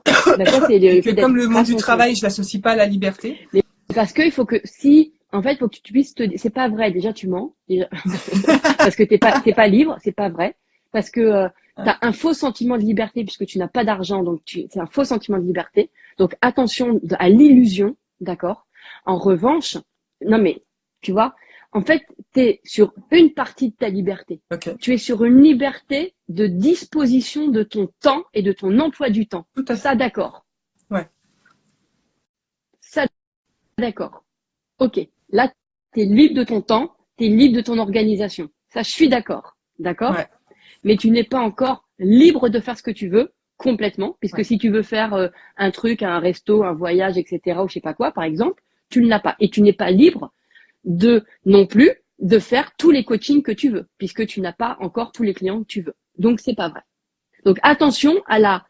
fais, Ben ça, c'est et le que fait comme d'être le monde à du son compte. travail, je l'associe pas à la liberté. Mais parce que il faut que si, en fait, il faut que tu puisses c'est pas vrai. Déjà, tu mens. Déjà. Parce que t'es pas libre, c'est pas vrai. Parce que tu as un faux sentiment de liberté puisque tu n'as pas d'argent, donc c'est un faux sentiment de liberté. Donc attention à l'illusion, d'accord? En revanche, non mais tu vois, en fait, tu es sur une partie de ta liberté. Ok, Tu es sur une liberté de disposition de ton temps et de ton emploi du temps. tout à fait. Ça, d'accord. Ouais, Ça, d'accord. Ok. Là, tu es libre de ton temps, tu es libre de ton organisation. Ça, je suis d'accord. D'accord? ouais, Mais tu n'es pas encore libre de faire ce que tu veux complètement, puisque ouais. si tu veux faire un truc, un resto, un voyage, etc., ou je sais pas quoi, par exemple, tu ne l'as pas. Et tu n'es pas libre de non plus de faire tous les coachings que tu veux, puisque tu n'as pas encore tous les clients que tu veux. Donc c'est pas vrai. Donc attention à la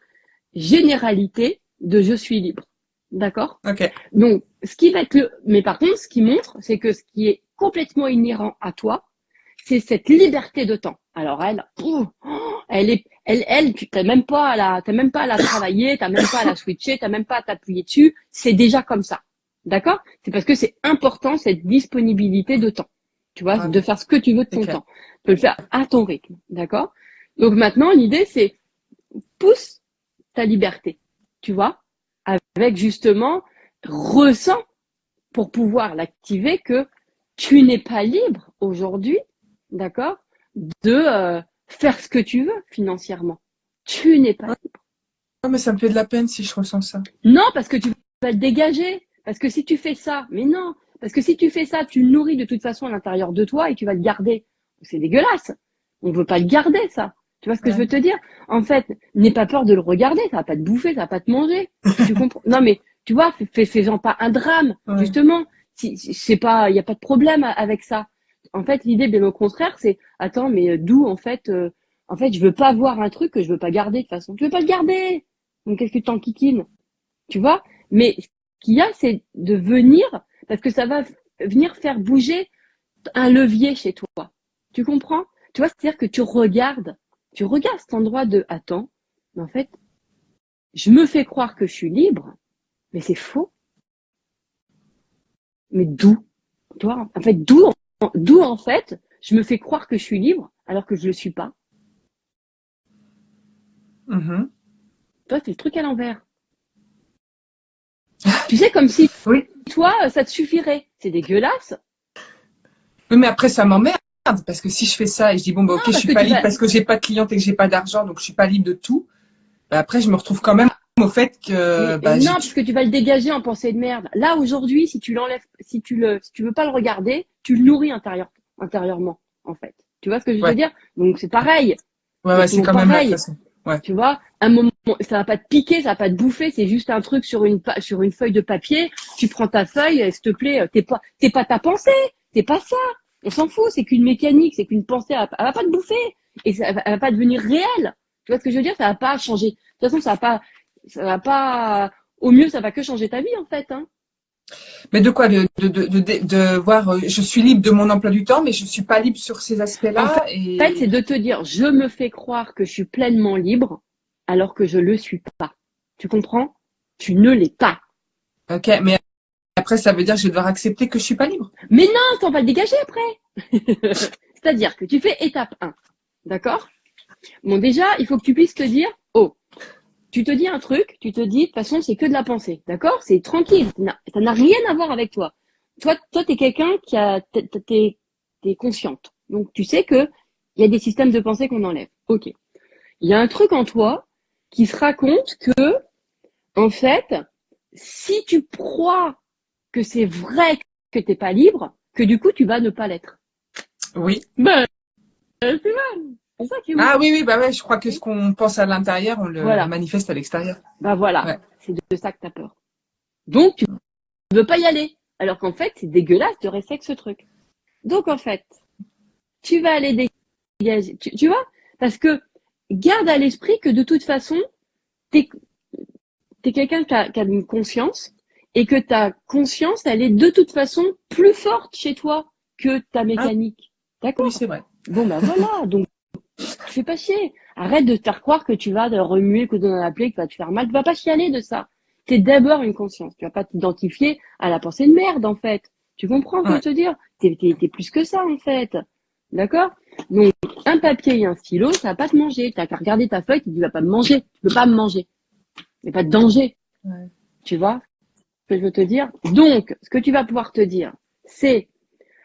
généralité de je suis libre. D'accord? Ok. Donc ce qui va être mais par contre, ce qui montre, c'est que ce qui est complètement inhérent à toi, c'est cette liberté de temps. Alors tu t'as même pas à la travailler, t'as même pas à la switcher, t'as même pas à t'appuyer dessus. C'est déjà comme ça. D'accord? C'est parce que c'est important cette disponibilité de temps. Tu vois, Ah de oui, faire ce que tu veux de c'est ton clair. temps. Tu peux le faire à ton rythme. D'accord? Donc maintenant, l'idée, c'est pousse ta liberté. Tu vois? Avec justement, ressens pour pouvoir l'activer que tu n'es pas libre aujourd'hui, d'accord, de faire ce que tu veux financièrement. Tu n'es pas Ouais, libre. mais ça me fait de la peine si je ressens ça. Non, parce que tu vas le dégager. Parce que si tu fais ça, mais non, parce que si tu fais ça, tu le nourris de toute façon à l'intérieur de toi et tu vas le garder. C'est dégueulasse. On ne veut pas le garder, ça. Tu vois ce que je Ouais. veux te dire? En fait, n'aie pas peur de le regarder, ça va pas te bouffer, ça va pas te manger. Tu comprends? Non, mais tu vois, fais-en pas un drame, Ouais. justement. C'est pas, il n'y a pas de problème avec ça. En fait, l'idée, bien au contraire, c'est, attends, mais d'où, en fait, je veux pas voir un truc que je veux pas garder de toute façon. Tu veux pas le garder. Donc, qu'est-ce que tu t'enquiquines? Tu vois? Mais ce qu'il y a, c'est de venir, parce que ça va venir faire bouger un levier chez toi. Tu comprends? Tu vois, c'est-à-dire que tu regardes cet endroit de, attends, mais en fait, je me fais croire que je suis libre, mais c'est faux. Mais d'où? Tu vois? En fait, d'où, en fait, je me fais croire que je suis libre alors que je le suis pas. Mhm. Toi, c'est le truc à l'envers. Tu sais, comme si Oui. toi, ça te suffirait. C'est dégueulasse. Oui, mais après, ça m'emmerde. Parce que si je fais ça et je dis, bon, bah, ok, Non, je parce suis que pas tu libre vas, parce que j'ai pas de cliente et que j'ai pas d'argent, donc je suis pas libre de tout. Bah, après, je me retrouve quand même au fait que, bah, non, parce que tu vas le dégager en pensée de merde. Là, aujourd'hui, si tu l'enlèves, si tu veux pas le regarder, tu le nourris intérieurement, en fait. Tu vois ce que je veux ouais, dire? Donc, c'est pareil. ouais, ouais, c'est Exactement quand même la pareil. façon. Ouais. Tu vois, un moment, ça va pas te piquer, ça va pas te bouffer, c'est juste un truc sur une feuille de papier. Tu prends ta feuille, s'il te plaît, t'es pas ta pensée, c'est pas ça. On s'en fout, c'est qu'une mécanique, c'est qu'une pensée, elle va pas te bouffer et elle va pas devenir réelle. Tu vois ce que je veux dire? Ça va pas changer. De toute façon, ça va pas. Au mieux, ça va que changer ta vie en fait. Hein. Mais de quoi? De voir, je suis libre de mon emploi du temps, mais je suis pas libre sur ces En aspects-là fait, et, c'est de te dire, je me fais croire que je suis pleinement libre, alors que je le suis pas. Tu comprends? Tu ne l'es pas. ok, mais après, ça veut dire que je vais devoir accepter que je suis pas libre. Mais non, on va le dégager après. C'est-à-dire que tu fais étape 1. D'accord? Bon, déjà, il faut que tu puisses te dire, oh, tu te dis un truc, tu te dis, de toute façon, c'est que de la pensée. D'accord? C'est tranquille. Ça n'a rien à voir avec toi. Toi, t'es quelqu'un t'es consciente. Donc, tu sais que il y a des systèmes de pensée qu'on enlève. Ok. Il y a un truc en toi qui se raconte que, en fait, si tu crois que c'est vrai que t'es pas libre, que du coup, tu vas ne pas l'être. Oui. Ben, c'est mal. C'est ça qui est ouf. Ah oui, oui, bah ouais, je crois que ce qu'on pense à l'intérieur, on le Voilà. manifeste à l'extérieur. Ben voilà. Ouais. C'est de ça que t'as peur. Donc, tu veux pas y aller. Alors qu'en fait, c'est dégueulasse de rester avec ce truc. Donc, en fait, tu vas aller dégager. Tu vois? Parce que garde à l'esprit que de toute façon, t'es es quelqu'un qui a une conscience et que ta conscience, elle est de toute façon plus forte chez toi que ta Ah mécanique. oui, D'accord? c'est vrai. Bon, ben voilà. Donc, fais pas chier. Arrête de te faire croire que tu vas te remuer le couteau dans la plaie, que tu vas te faire mal. Tu vas pas chialer de ça. C'est d'abord une conscience. Tu vas pas t'identifier à la pensée de merde, en fait. Tu comprends ce que je Ouais. veux te dire? T'es plus que ça, en fait. D'accord? Donc, un papier et un stylo, ça va pas te manger. T'as qu'à regarder ta feuille, tu vas pas me manger. Tu peux pas me manger. Il n'y a pas de danger. Ouais. Tu vois ce que je veux te dire? Donc, ce que tu vas pouvoir te dire, c'est,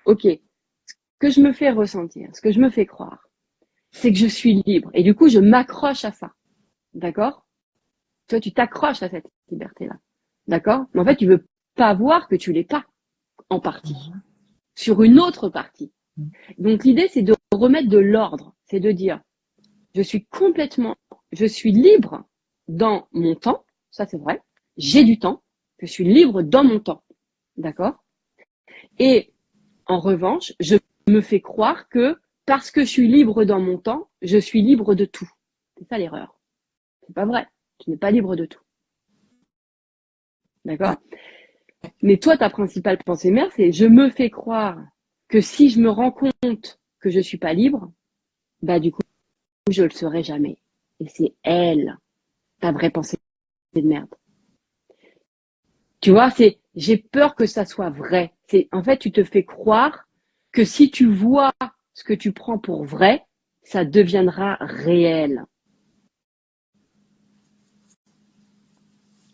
OK, ce que je me fais ressentir, ce que je me fais croire, c'est que je suis libre. Et du coup, je m'accroche à ça. D'accord? Toi, tu t'accroches à cette liberté-là. D'accord? Mais en fait, tu veux pas voir que tu l'es pas, en partie. Sur une autre partie. Donc, l'idée, c'est de remettre de l'ordre. C'est de dire, je suis libre dans mon temps. Ça, c'est vrai. J'ai du temps. Je suis libre dans mon temps. D'accord? Et, en revanche, je me fais croire que parce que je suis libre dans mon temps, je suis libre de tout. C'est ça l'erreur. C'est pas vrai. Tu n'es pas libre de tout. D'accord? Ouais. Mais toi, ta principale pensée mère, c'est je me fais croire que si je me rends compte que je suis pas libre, bah du coup, je le serai jamais. Et c'est elle, ta vraie pensée de merde. Tu vois, c'est j'ai peur que ça soit vrai. C'est en fait, tu te fais croire que si tu vois ce que tu prends pour vrai, ça deviendra réel.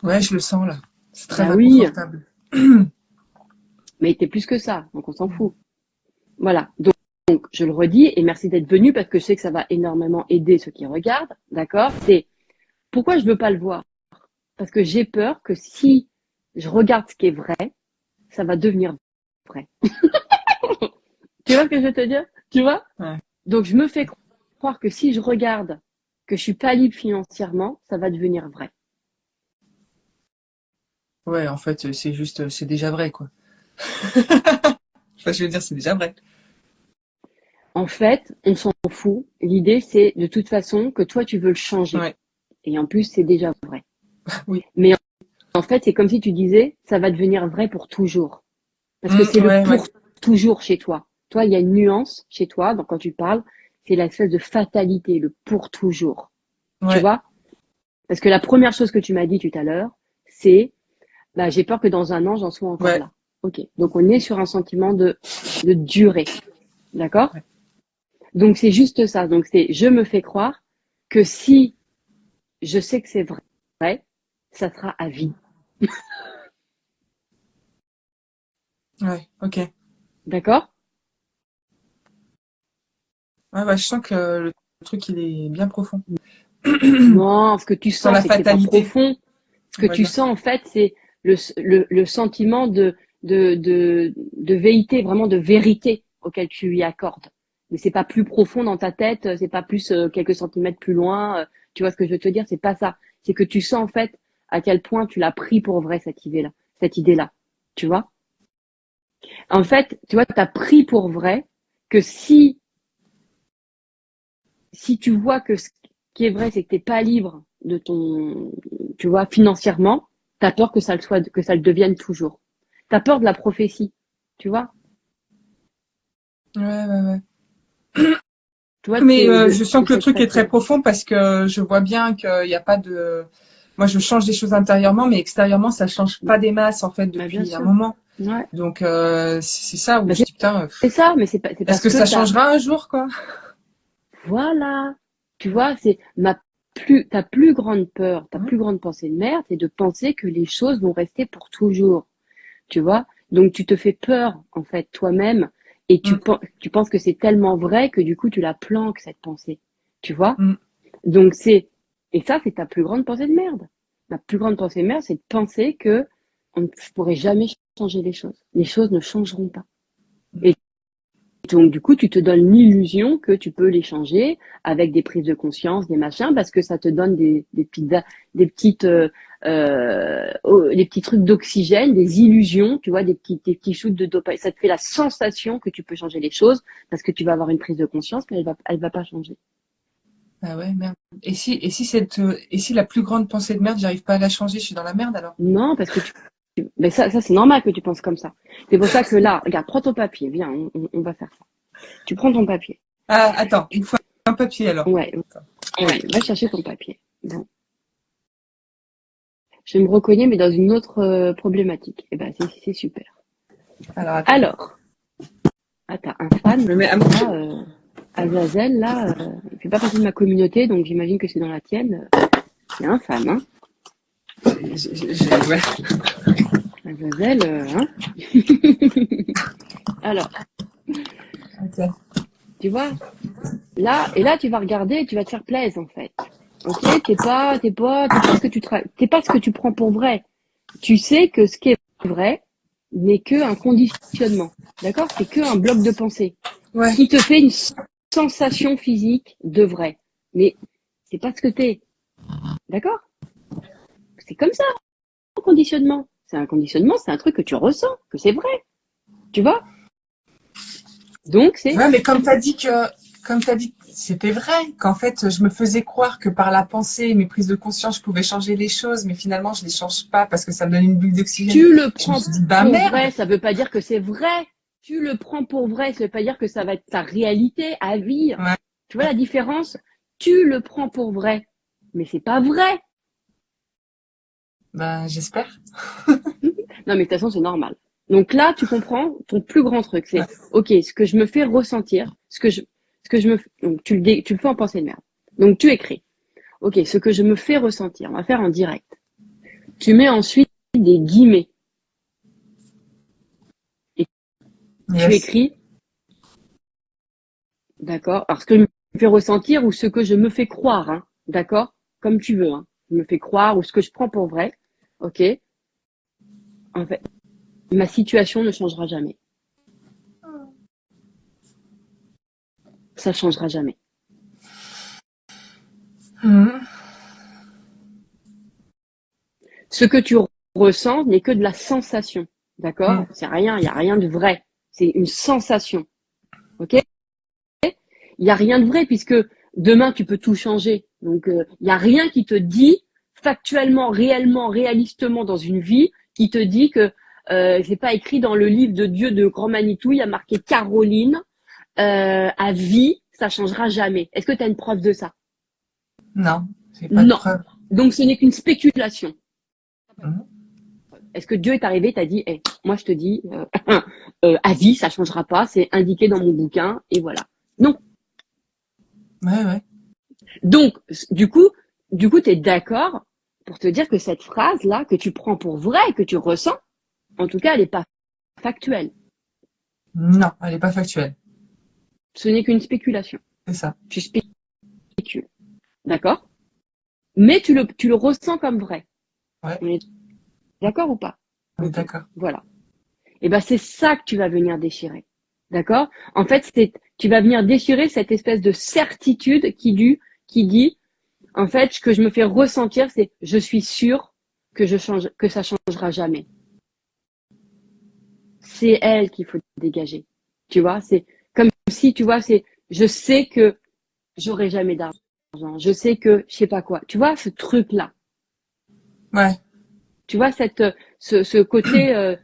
Ouais, je le sens là. C'est très Bah oui, inconfortable. mais t'es plus que ça, donc on s'en fout. Voilà. Donc, je le redis et merci d'être venu parce que je sais que ça va énormément aider ceux qui regardent. D'accord? C'est pourquoi je veux pas le voir? Parce que j'ai peur que si je regarde ce qui est vrai, ça va devenir vrai. Tu vois ce que je veux te dire? Tu vois? Ouais. Donc, je me fais croire que si je regarde que je suis pas libre financièrement, ça va devenir vrai. Ouais, en fait, c'est juste, c'est déjà vrai, quoi. Enfin, je veux dire, c'est déjà vrai. En fait, on s'en fout. L'idée, c'est de toute façon que toi, tu veux le changer. Ouais. Et en plus, c'est déjà vrai. Oui. Mais en fait, c'est comme si tu disais, ça va devenir vrai pour toujours. Parce que c'est le Ouais, ouais. pour toujours chez toi. Toi, il y a une nuance chez toi, donc quand tu parles, c'est l'espèce de fatalité, le pour toujours. Tu Ouais. vois? Parce que la première chose que tu m'as dit tout à l'heure, c'est, bah, j'ai peur que dans un an, j'en sois encore Ouais. là. Ok. Donc, on est sur un sentiment de durée. D'accord? Ouais. Donc, c'est juste ça. Donc, c'est, je me fais croire que si je sais que c'est vrai, ça sera à vie. Ouais, ok. D'accord? Ouais, je sens que le truc, il est bien profond. Non, ce que tu Sur sens, la c'est que c'est pas fatalité, profond. Ce on que va tu dire. sens, en fait, c'est le sentiment de vérité, vraiment de vérité auquel tu lui accordes. Mais c'est pas plus profond dans ta tête, c'est pas plus quelques centimètres plus loin. Tu vois ce que je veux te dire? C'est pas ça. C'est que tu sens, en fait, à quel point tu l'as pris pour vrai, cette idée-là. Tu vois? En fait, tu vois, t'as pris pour vrai que si tu vois que ce qui est vrai, c'est que t'es pas libre de ton, tu vois, financièrement, t'as peur que ça le soit, que ça le devienne toujours. T'as peur de la prophétie, tu vois. Ouais. Tu vois, Mais de, je sens de que le cette truc est très façon-là. profond parce que je vois bien qu'il n'y a pas de... Moi, je change des choses intérieurement, mais extérieurement, ça change pas des masses, en fait, Bah, bien depuis un sûr. moment. Ouais. Donc, c'est ça où Bah, je dis, putain, c'est ça, mais c'est est-ce parce que que ça t'as, changera un jour, quoi? voilà. Tu vois, c'est ta plus grande peur, ta Hein. plus grande pensée de merde, c'est de penser que les choses vont rester pour toujours. Tu vois? Donc tu te fais peur en fait toi-même et Mm, tu penses que c'est tellement vrai que du coup tu la planques cette pensée. Tu vois? mm. Donc et ça c'est ta plus grande pensée de merde. La plus grande pensée de merde, c'est de penser que on ne pourrait jamais changer les choses. Les choses ne changeront pas. Et donc du coup tu te donnes l'illusion que tu peux les changer avec des prises de conscience, des machins, parce que ça te donne des petits trucs d'oxygène, des illusions, tu vois, des petits shoots de dopamine. Ça te fait la sensation que tu peux changer les choses parce que tu vas avoir une prise de conscience, mais elle va pas changer. Ah ouais, merde. Et si la plus grande pensée de merde, j'arrive pas à la changer, je suis dans la merde alors? Non, parce que mais ça c'est normal que tu penses comme ça. C'est pour ça que là, regarde, prends ton papier, viens, on va faire ça. Tu prends ton papier. Ah, attends, il Tu, me faut un papier alors. ouais, ouais, va chercher ton papier. Bon. Je me reconnais, mais dans une autre problématique. Eh ben, c'est super. Alors, attends. Alors, ah, t'as un fan, Je me mets à là, Azazel, là, il fait pas partie de ma communauté, donc j'imagine que c'est dans la tienne. Il y a un fan, hein. ouais. Azazel, hein. Alors, Ok. tu vois, là, tu vas regarder et tu vas te faire plaisir, en fait. Ok, t'es pas ce que tu prends pour vrai. Tu sais que ce qui est vrai n'est que un conditionnement. D'accord? C'est que un bloc de pensée Ouais. qui te fait une sensation physique de vrai. Mais c'est pas ce que t'es. D'accord? C'est comme ça, un conditionnement. C'est un conditionnement, c'est un truc que tu ressens, que c'est vrai. Tu vois? Donc c'est, Ouais, mais comme t'as dit que c'était vrai, qu'en fait, je me faisais croire que par la pensée, mes prises de conscience, je pouvais changer les choses, mais finalement, je les change pas parce que ça me donne une bulle d'oxygène. tu le Je me prends suis dit, bah pour vrai, merde! ça veut pas dire que c'est vrai. Tu le prends pour vrai, ça veut pas dire que ça va être ta réalité à vie. Ouais, Tu vois la différence? Tu le prends pour vrai, mais c'est pas vrai. bah j'espère. Non, mais de toute façon, c'est normal. Donc là, tu comprends, ton plus grand truc, Ouais. c'est, OK, ce que je me fais ressentir, ce que je me, donc tu le fais en pensée de merde. Donc tu écris, OK, ce que je me fais ressentir, on va faire en direct. Tu mets ensuite des guillemets et tu Yes. écris, d'accord? Alors, ce que je me fais ressentir ou ce que je me fais croire, hein, d'accord? Comme tu veux, hein. Je me fais croire ou ce que je prends pour vrai, OK? En fait, ma situation ne changera jamais. Ça changera jamais. Mhm. Ce que tu ressens n'est que de la sensation, d'accord? Mhm. C'est rien, il n'y a rien de vrai. C'est une sensation, ok? Il n'y a rien de vrai puisque demain tu peux tout changer. Donc il n'y a rien qui te dit factuellement, réellement, réalistement dans une vie qui te dit que c'est pas écrit dans le livre de Dieu de Grand Manitou, il y a marqué Caroline à vie, ça changera jamais. Est-ce que tu as une preuve de ça? Non, j'ai pas de Non. preuve. Donc ce n'est qu'une spéculation. Mhm. Est-ce que Dieu est arrivé, t'a dit, hey, moi je te dis, à vie, ça changera pas, c'est indiqué dans mon bouquin, et voilà. Non. Ouais. Donc, du coup, t'es d'accord pour te dire que cette phrase-là, que tu prends pour vraie, que tu ressens, en tout cas, elle n'est pas factuelle. Non, elle n'est pas factuelle. Ce n'est qu'une spéculation. C'est ça. Tu spécules. D'accord? Mais tu le ressens comme vrai. Ouais, On est d'accord ou pas? on est Ok. d'accord. Voilà. Et ben, c'est ça que tu vas venir déchirer. D'accord? En fait, tu vas venir déchirer cette espèce de certitude qui dit, en fait, ce que je me fais ressentir, c'est, je suis sûre que ça changera jamais. C'est elle qu'il faut dégager. Tu vois? C'est comme si, tu vois, je sais que j'aurai jamais d'argent. Je sais que, je sais pas quoi. Tu vois, ce truc-là. Ouais, Tu vois, ce côté,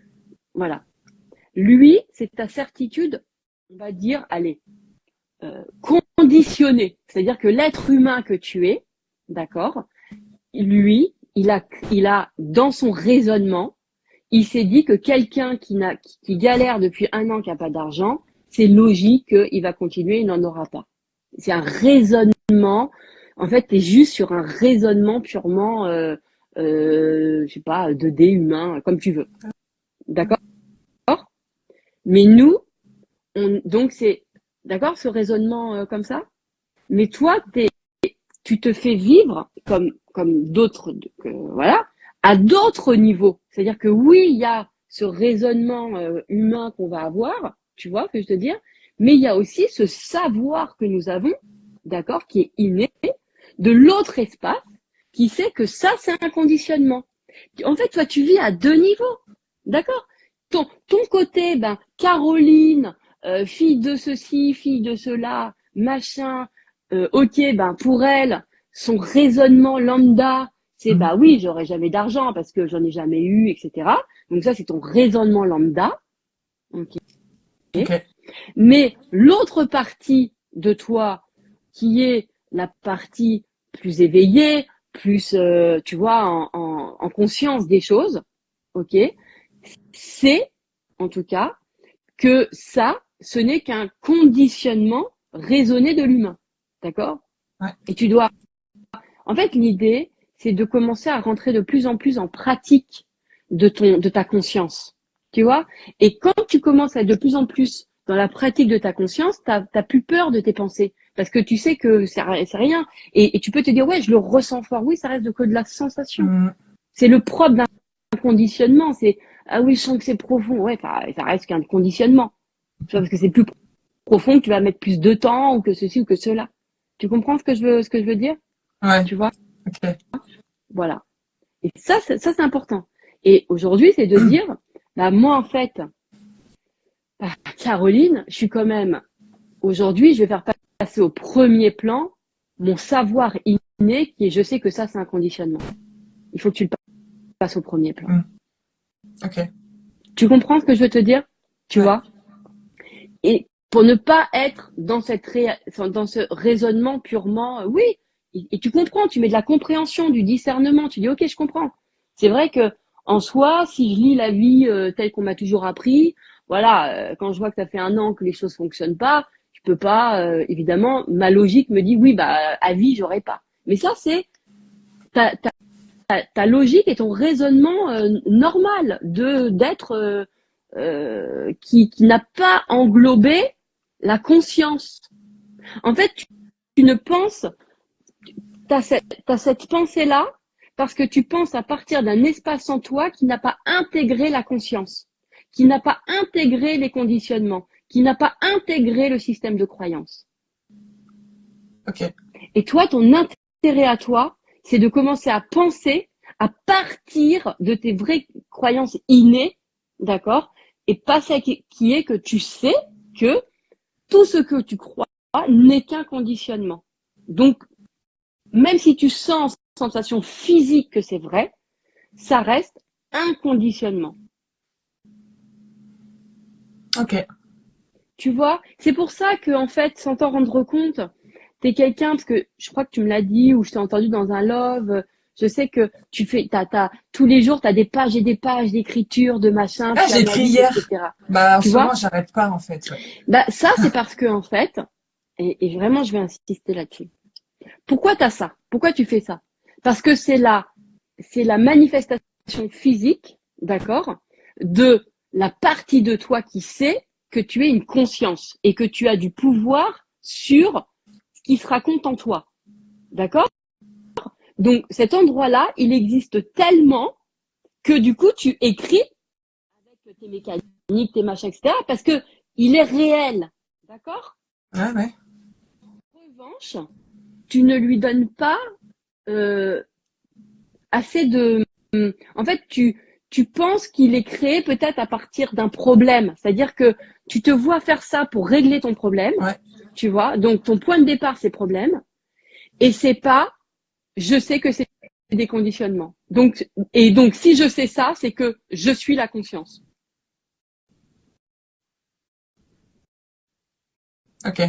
voilà. Lui, c'est ta certitude, on va dire, allez, conditionnée. C'est-à-dire que l'être humain que tu es, d'accord, lui, il a, dans son raisonnement, il s'est dit que quelqu'un qui galère depuis 1 an, qui n'a pas d'argent, c'est logique qu'il va continuer, il n'en aura pas. C'est un raisonnement. En fait, tu es juste sur un raisonnement purement, je sais pas, 2D humain, comme tu veux. D'accord? Mais nous, donc c'est, d'accord, ce raisonnement comme ça. Mais toi, tu te fais vivre comme d'autres, voilà, à d'autres niveaux. C'est-à-dire que oui, il y a ce raisonnement humain qu'on va avoir, tu vois, que je veux te dire, mais il y a aussi ce savoir que nous avons, d'accord, qui est inné, de l'autre espace, qui sait que ça, c'est un conditionnement. En fait, toi, tu vis à 2 niveaux, d'accord? Ton côté, ben, Caroline, fille de ceci, fille de cela, machin, ok, ben, pour elle, son raisonnement lambda, c'est, bah oui, j'aurai jamais d'argent parce que j'en ai jamais eu, etc. Donc ça, c'est ton raisonnement lambda. Ok. ok. Mais l'autre partie de toi, qui est la partie plus éveillée, plus, tu vois, en conscience des choses, ok, c'est, en tout cas, que ça, ce n'est qu'un conditionnement raisonné de l'humain. D'accord? Ouais. Et tu dois, en fait, l'idée, c'est de commencer à rentrer de plus en plus en pratique de ta conscience. Tu vois? Et quand tu commences à être de plus en plus dans la pratique de ta conscience, t'as plus peur de tes pensées. Parce que tu sais que c'est rien. Et tu peux te dire, ouais, je le ressens fort. Oui, ça reste que de la sensation. C'est le propre d'un conditionnement. C'est, ah oui, je sens que c'est profond. Ouais, ça reste qu'un conditionnement. Tu vois, parce que c'est plus profond que tu vas mettre plus de temps ou que ceci ou que cela. Tu comprends ce que je veux dire? Ouais, Tu vois? ok. Voilà. Et ça, c'est important. Et aujourd'hui, c'est de dire, bah, moi, en fait, bah, Caroline, je suis quand même, aujourd'hui, je vais faire passer au premier plan mon savoir inné qui est, je sais que ça, c'est un conditionnement. Il faut que tu le passes au premier plan. Ok. Tu comprends ce que je veux te dire? Tu Ouais. vois? Et pour ne pas être dans dans ce raisonnement purement, oui, et tu comprends, tu mets de la compréhension, du discernement, tu dis, ok, je comprends. C'est vrai que en soi, si je lis la vie telle qu'on m'a toujours appris, voilà, quand je vois que ça fait 1 an que les choses fonctionnent pas, je peux pas, évidemment, ma logique me dit, oui, bah, à vie, j'aurai pas. Mais ça, c'est ta logique et ton raisonnement normal d'être qui n'a pas englobé la conscience. En fait, tu ne penses, t'as cette pensée-là parce que tu penses à partir d'un espace en toi qui n'a pas intégré la conscience, qui n'a pas intégré les conditionnements, qui n'a pas intégré le système de croyance. Ok. Et toi, ton intérêt à toi, c'est de commencer à penser à partir de tes vraies croyances innées, d'accord? Et pas ça qui est que tu sais que tout ce que tu crois n'est qu'un conditionnement. Donc, même si tu sens sensation physique que c'est vrai, ça reste un conditionnement. Ok. Tu vois? C'est pour ça que, en fait, sans t'en rendre compte, t'es quelqu'un, parce que je crois que tu me l'as dit, ou je t'ai entendu dans un love, je sais que tu fais, tous les jours, t'as des pages et des pages d'écriture, de machin, Ah, tu j'ai écrit analyses, hier. etc. Bah, en Tu ce moment, vois? j'arrête pas, en fait. Ouais. Bah, ça, c'est parce que, en fait, et vraiment, je vais insister là-dessus. Pourquoi t'as ça? Pourquoi tu fais ça? Parce que c'est la manifestation physique, d'accord, de la partie de toi qui sait que tu es une conscience et que tu as du pouvoir sur ce qui se raconte en toi. D'accord? Donc, cet endroit-là, il existe tellement que du coup, tu écris avec tes mécaniques, tes machins, etc. parce que il est réel. D'accord? Ouais, ouais. En revanche, tu ne lui donnes pas assez de... En fait, tu penses qu'il est créé peut-être à partir d'un problème. C'est-à-dire que tu te vois faire ça pour régler ton problème. Ouais. Tu vois? Donc, ton point de départ, c'est problème. Et c'est pas, je sais que c'est des conditionnements. Donc, si je sais ça, c'est que je suis la conscience. Ok,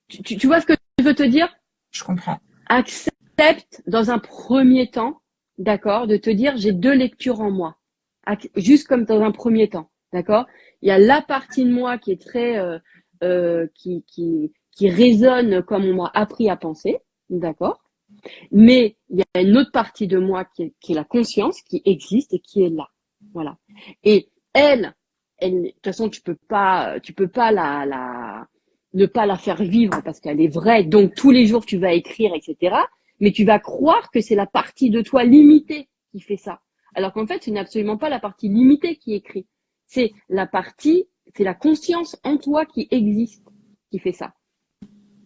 Tu vois ce que je veux te dire? je comprends. Accepte dans un premier temps, d'accord, de te dire j'ai deux lectures en moi. Juste comme dans un premier temps, d'accord? Il y a la partie de moi qui est très qui résonne comme on m'a appris à penser, d'accord? Mais il y a une autre partie de moi qui est la conscience, qui existe et qui est là. Voilà. Et de toute façon, tu peux pas ne pas la faire vivre parce qu'elle est vraie. Donc, tous les jours, tu vas écrire, etc. Mais tu vas croire que c'est la partie de toi limitée qui fait ça. Alors qu'en fait, ce n'est absolument pas la partie limitée qui écrit. C'est la conscience en toi qui existe qui fait ça.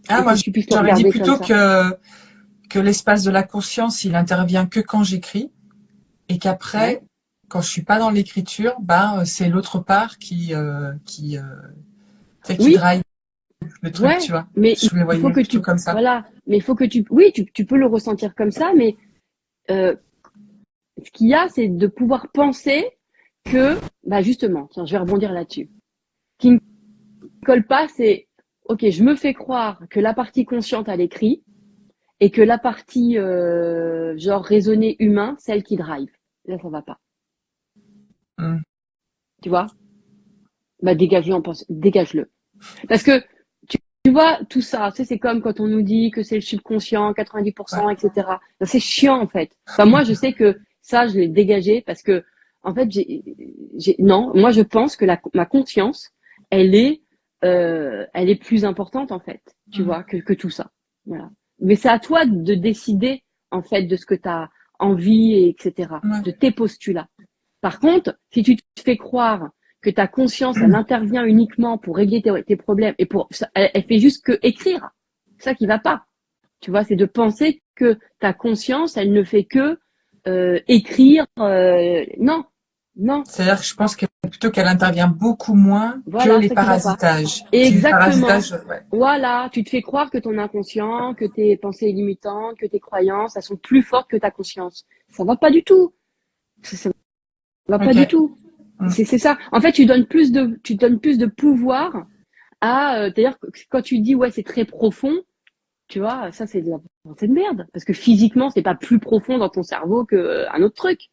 Ah, Il moi, faut que tu puisses le j'aurais dit regarder comme plutôt ça. que l'espace de la conscience, il intervient que quand j'écris et qu'après, Ouais. quand je suis pas dans l'écriture, c'est l'autre part tu sais, qui Oui, drive le truc, ouais, tu vois. mais Je le il faut voyais que plutôt tu, comme ça. voilà, mais il faut que oui, tu peux le ressentir comme ça, mais euh, ce qu'il y a, c'est de pouvoir penser que, bah justement, tiens, je vais rebondir là-dessus. Ce qui ne colle pas, c'est, ok, je me fais croire que la partie consciente, elle écrit, et que la partie genre raisonné humain, celle qui drive. Là, ça va pas. Mm. Tu vois? Bah dégage-le. Parce que tu vois, tout ça, tu sais, c'est comme quand on nous dit que c'est le subconscient, Ouais. 90%, etc. Ben, c'est chiant, en fait. Enfin, moi, je sais que ça, je l'ai dégagé parce que, en fait, non, moi, je pense que ma conscience, elle est plus importante, en fait, tu Mm. vois, que tout ça. Voilà. Mais c'est à toi de décider, en fait, de ce que tu as envie, etc., Ouais. de tes postulats. Par contre, si tu te fais croire que ta conscience, elle intervient uniquement pour régler tes problèmes et elle fait juste que écrire. C'est ça qui va pas. Tu vois, c'est de penser que ta conscience, elle ne fait que écrire. Non, non. C'est-à-dire que je pense plutôt qu'elle intervient beaucoup moins que Voilà, les ça qui va pas. parasitages. Les Exactement. parasitages, ouais. Voilà, tu te fais croire que ton inconscient, que tes pensées limitantes, que tes croyances, elles sont plus fortes que ta conscience. Ça va pas du tout. Ça va pas Ok. du tout. Mm. C'est ça. En fait, tu donnes plus de pouvoir d'ailleurs, quand tu dis ouais, c'est très profond, tu vois, ça c'est de la pensée de merde. Parce que physiquement, c'est pas plus profond dans ton cerveau qu'un autre truc.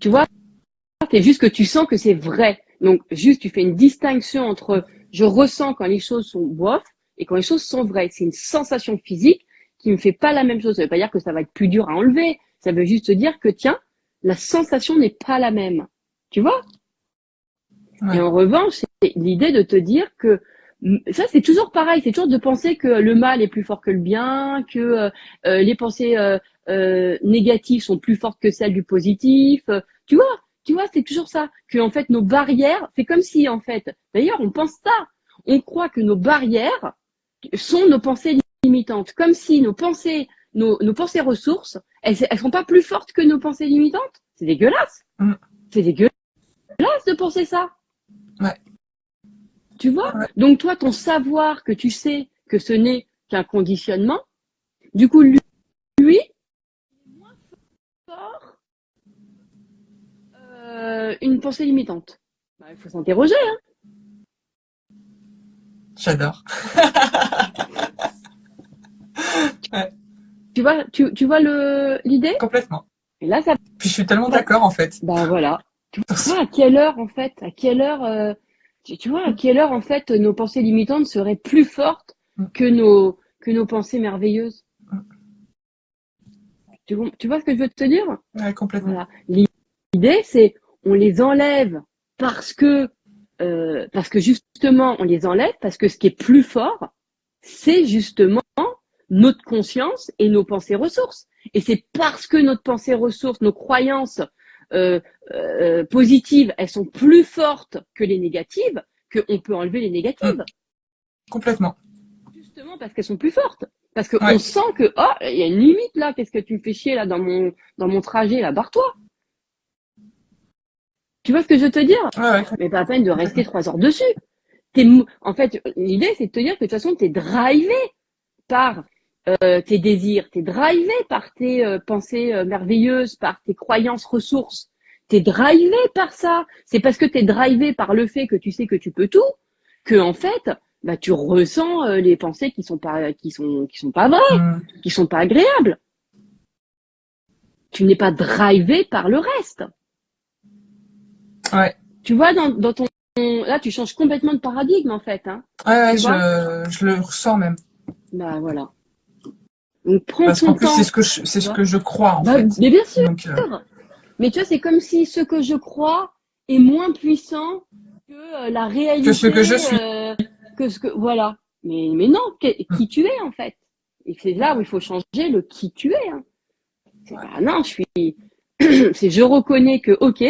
Tu vois, c'est juste que tu sens que c'est vrai. Donc, juste, tu fais une distinction entre je ressens quand les choses sont bof et quand les choses sont vraies. C'est une sensation physique qui me fait pas la même chose. Ça veut pas dire que ça va être plus dur à enlever. Ça veut juste dire que, tiens, la sensation n'est pas la même. Tu vois? Et Ouais. en revanche, c'est l'idée de te dire que ça, c'est toujours pareil. C'est toujours de penser que le mal est plus fort que le bien, que les pensées négatives sont plus fortes que celles du positif. Tu vois, c'est toujours ça. Que en fait, nos barrières, c'est comme si en fait, d'ailleurs, on pense ça. On croit que nos barrières sont nos pensées limitantes, comme si nos pensées ressources, elles sont pas plus fortes que nos pensées limitantes. C'est dégueulasse. Mm. C'est dégueulasse de penser ça. Ouais. Tu vois? Ouais. Donc toi, ton savoir que tu sais que ce n'est qu'un conditionnement, du coup, lui, sort une pensée limitante. Bah, il faut s'interroger, hein. J'adore. Ouais. Tu vois l'idée? Complètement. Et là, ça Puis je suis tellement va. d'accord en fait. Bah voilà. Tu vois à quelle heure, en fait, tu vois à quelle heure, en fait, nos pensées limitantes seraient plus fortes Mm. que nos pensées merveilleuses. Tu vois ce que je veux te dire? Ouais, complètement. Voilà. L'idée, c'est on les enlève parce que justement, on les enlève, parce que ce qui est plus fort, c'est justement notre conscience et nos pensées ressources. Et c'est parce que notre pensée ressource, nos croyances positives, elles sont plus fortes que les négatives, qu'on peut enlever les négatives. Complètement. Justement parce qu'elles sont plus fortes. Parce qu'on sent que, oh, il y a une limite là, qu'est-ce que tu me fais chier là dans mon trajet, là, barre-toi. Tu vois ce que je veux te dire? Mais pas la peine de rester 3 heures dessus. En fait, l'idée, c'est de te dire que de toute façon, tu es drivé par tes désirs, tu es drivé par tes pensées merveilleuses, par tes croyances ressources. Tu es drivé par ça. C'est parce que tu es drivé par le fait que tu sais que tu peux tout, que en fait, bah, tu ressens les pensées qui sont pas vraies, qui sont pas agréables. Tu n'es pas drivé par le reste. Ouais. Tu vois, dans ton là, tu changes complètement de paradigme en fait. Hein. Ouais, je le ressens même. Bah voilà. Donc prends Parce ton qu'en plus, temps. c'est ce que je crois en fait. Mais bien sûr. Donc, Mais tu vois, c'est comme si ce que je crois est moins puissant que la réalité. Que ce que je suis. Voilà. Mais non, qui tu es en fait. Et c'est là où il faut changer le qui tu es. Hein. Non, c'est je reconnais que ok.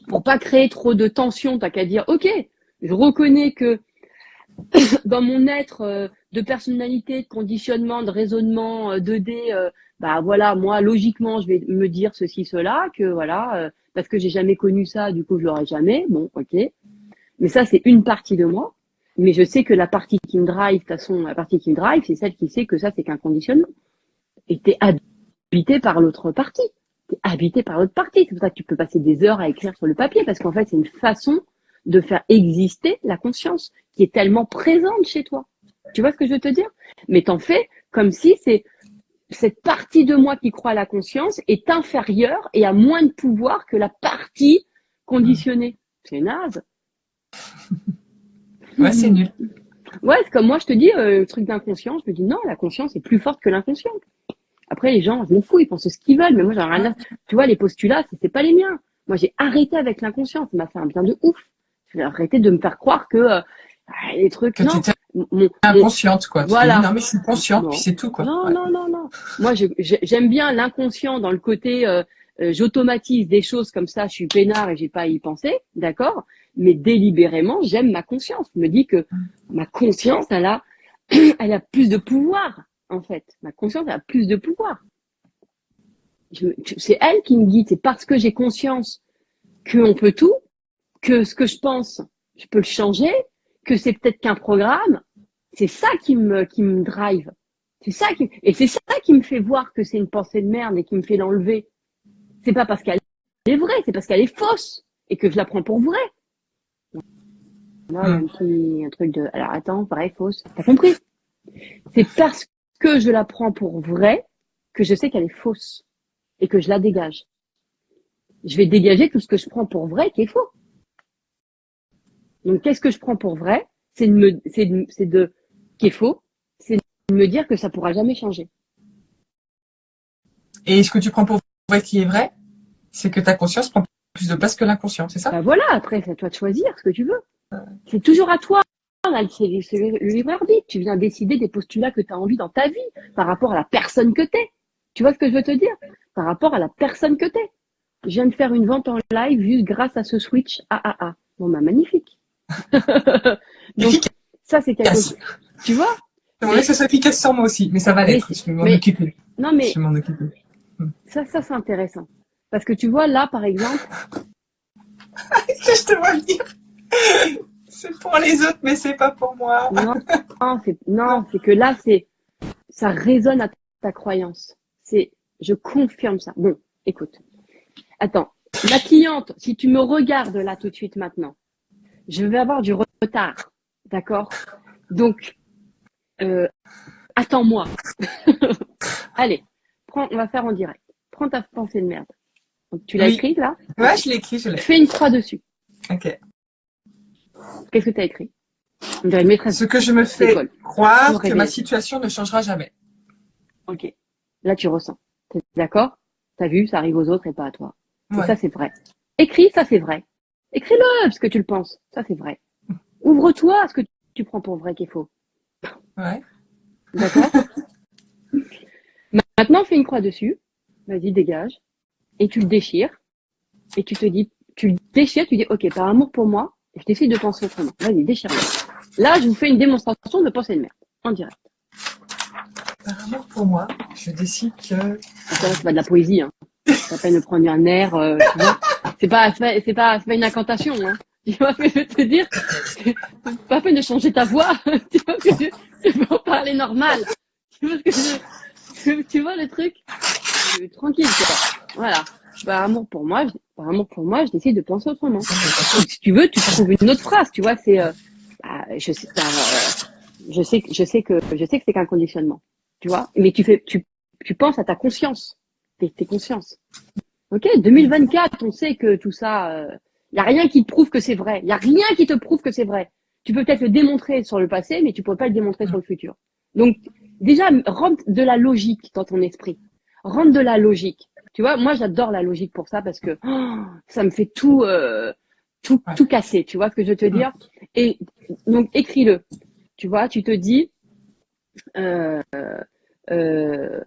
Pour pas créer trop de tension, t'as qu'à dire ok. Je reconnais que dans mon être de personnalité, de conditionnement, de raisonnement 2D, bah voilà, moi logiquement je vais me dire ceci, cela, que voilà, parce que j'ai jamais connu ça, du coup je l'aurai jamais. Bon, ok. Mais ça c'est une partie de moi. Mais je sais que la partie qui me drive, de toute façon, la partie qui me drive, c'est celle qui sait que ça c'est qu'un conditionnement. Et t'es habité par l'autre partie. T'es habité par l'autre partie. C'est pour ça que tu peux passer des heures à écrire sur le papier, parce qu'en fait c'est une façon de faire exister la conscience qui est tellement présente chez toi. Tu vois ce que je veux te dire? Mais t'en fais comme si c'est cette partie de moi qui croit à la conscience est inférieure et a moins de pouvoir que la partie conditionnée. C'est naze. Ouais, c'est nul. Ouais, c'est comme moi, je te dis, le truc d'inconscient, je me dis non, la conscience est plus forte que l'inconscient. Après, les gens, je m'en fous, ils pensent ce qu'ils veulent, mais moi, j'en ai rien à... Tu vois, les postulats, c'est pas les miens. Moi, j'ai arrêté avec l'inconscient, ça m'a fait un bien de ouf. J'ai arrêté de me faire croire que les trucs, que non. Tu étais inconsciente, quoi. Voilà. Tu dis, non, mais je suis consciente, Non. puis c'est tout, quoi. Non, non, non, non. Moi, j'aime bien l'inconscient dans le côté, j'automatise des choses comme ça, je suis peinard et j'ai pas à y penser, d'accord? Mais délibérément, j'aime ma conscience. Je me dis que ma conscience, elle a plus de pouvoir, en fait. Ma conscience, elle a plus de pouvoir. C'est elle qui me guide. C'est parce que j'ai conscience qu'on peut tout, que ce que je pense, je peux le changer, que c'est peut-être qu'un programme. C'est ça qui me drive. C'est ça qui me fait voir que c'est une pensée de merde et qui me fait l'enlever. C'est pas parce qu'elle est vraie, c'est parce qu'elle est fausse et que je la prends pour vraie. Là, il y a un truc de, alors attends, vrai, fausse. T'as compris? C'est parce que je la prends pour vraie que je sais qu'elle est fausse et que je la dégage. Je vais dégager tout ce que je prends pour vrai qui est faux. Donc, qu'est-ce que je prends pour vrai? Qui est faux, c'est de me dire que ça pourra jamais changer. Et ce que tu prends pour vrai qui est vrai, c'est que ta conscience prend plus de place que l'inconscient, c'est ça? Bah voilà, après, c'est à toi de choisir ce que tu veux. C'est toujours à toi. Là, c'est le libre arbitre. Tu viens décider des postulats que tu as envie dans ta vie par rapport à la personne que t'es. Tu vois ce que je veux te dire? Par rapport à la personne que t'es. Je viens de faire une vente en live juste grâce à ce switch AAA. Bon, bah, magnifique. Donc, ça, c'est quelque chose. Tu vois? J'aimerais que ça soit efficace sur moi aussi, mais ça va l'être. Je vais m'en occuper. Non, mais. Je vais m'en occuper. Ça, c'est intéressant. Parce que tu vois, là, par exemple. Je te vois dire. C'est pour les autres, mais c'est pas pour moi. Non, c'est que là, ça résonne à ta croyance. Je confirme ça. Bon, écoute. Attends. La cliente, si tu me regardes là tout de suite maintenant, je vais avoir du retard. D'accord? Donc, attends-moi. Allez, on va faire en direct. Prends ta pensée de merde. Donc, tu l'as écrite là? Ouais, je l'ai écrit, Fais une croix dessus. Ok. Qu'est-ce que tu as écrit? On dirait une maîtresse. Ce que je me fais croire que ma situation ne changera jamais. Ok. Là, tu ressens. T'es d'accord? T'as vu, ça arrive aux autres et pas à toi. Et ça, c'est vrai. Écris, ça, c'est vrai. Écris-le, parce que tu le penses. Ça, c'est vrai. Ouvre-toi à ce que tu prends pour vrai qui est faux. Ouais. D'accord? Maintenant, fais une croix dessus. Vas-y, dégage. Et tu le déchires. Et tu te dis, tu le déchires, tu dis, ok, par amour pour moi, je décide de penser autrement. Vas-y, déchire-le. Là, je vous fais une démonstration de pensée de merde. En direct. Par amour pour moi, je décide que... Ça, c'est pas de la poésie, hein. C'est pas peine de prendre un air, tu vois. C'est pas une incantation, hein. Tu vois ce que je veux te dire? C'est pas peine de changer ta voix. Tu vois ce que tu peux en parler normal. Tu vois ce que tu vois le truc? Tranquille, quoi. Voilà. Par amour pour moi, je décide de penser autrement. Donc, si tu veux, tu trouves une autre phrase, tu vois, c'est, je sais que c'est qu'un conditionnement, tu vois, mais tu penses à ta conscience, tes consciences. Ok, 2024, on sait que tout ça, y a rien qui te prouve que c'est vrai. Y a rien qui te prouve que c'est vrai. Tu peux peut-être le démontrer sur le passé, mais tu peux pas le démontrer sur le futur. Donc, déjà, rentre de la logique dans ton esprit. Rentre de la logique. Tu vois, moi, j'adore la logique pour ça parce que ça me fait tout casser. Tu vois ce que je veux te dire? Et donc, écris-le. Tu vois, tu te dis, euh, euh,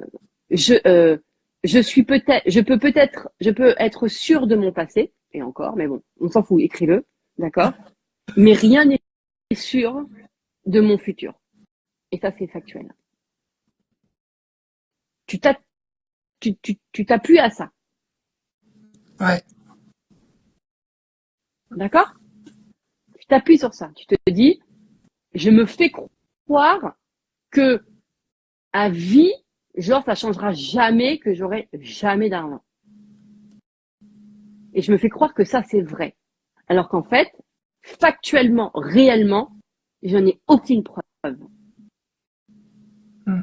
je, euh, je peux être sûr de mon passé, et encore, mais bon, on s'en fout, écris-le, d'accord? Mais rien n'est sûr de mon futur. Et ça, c'est factuel. Tu t'as- tu t'appuies à ça, Ouais. d'accord? Tu t'appuies sur ça. Tu te dis, je me fais croire que à vie, genre, ça changera jamais, que j'aurai jamais d'argent. Et je me fais croire que ça, c'est vrai. Alors qu'en fait, factuellement, réellement, je n'ai aucune preuve.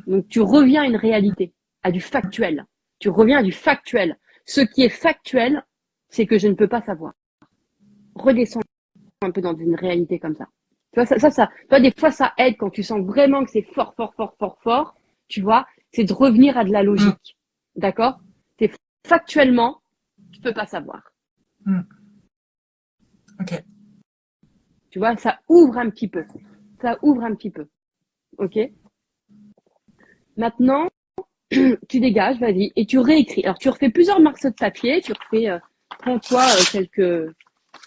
Donc tu reviens à une réalité, à du factuel. Tu reviens à du factuel. Ce qui est factuel, c'est que je ne peux pas savoir. Redescends un peu dans une réalité comme ça. Tu vois, tu vois, des fois, ça aide quand tu sens vraiment que c'est fort, fort, fort, fort, fort. Tu vois, c'est de revenir à de la logique. D'accord? C'est factuellement, tu peux pas savoir. Ok. Tu vois, ça ouvre un petit peu. Ça ouvre un petit peu. Ok? Maintenant, tu dégages, vas-y, et tu réécris. Alors, tu refais plusieurs morceaux de papier, tu refais, prends-toi quelques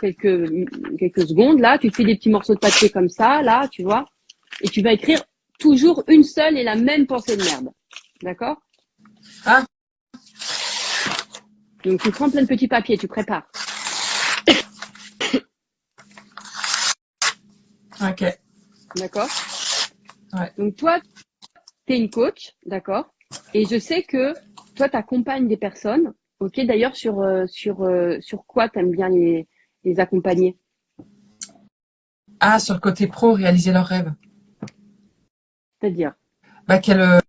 secondes, là, tu fais des petits morceaux de papier comme ça, là, tu vois, et tu vas écrire toujours une seule et la même pensée de merde. D'accord? Ah, Donc, tu prends plein de petits papiers, tu prépares. ok. D'accord? Ouais. Donc, toi, tu es une coach, d'accord? Et je sais que toi, tu accompagnes des personnes. Ok, d'ailleurs, sur quoi tu aimes bien les accompagner? Ah, sur le côté pro, réaliser leurs rêves. C'est-à-dire? Bah, qu'elles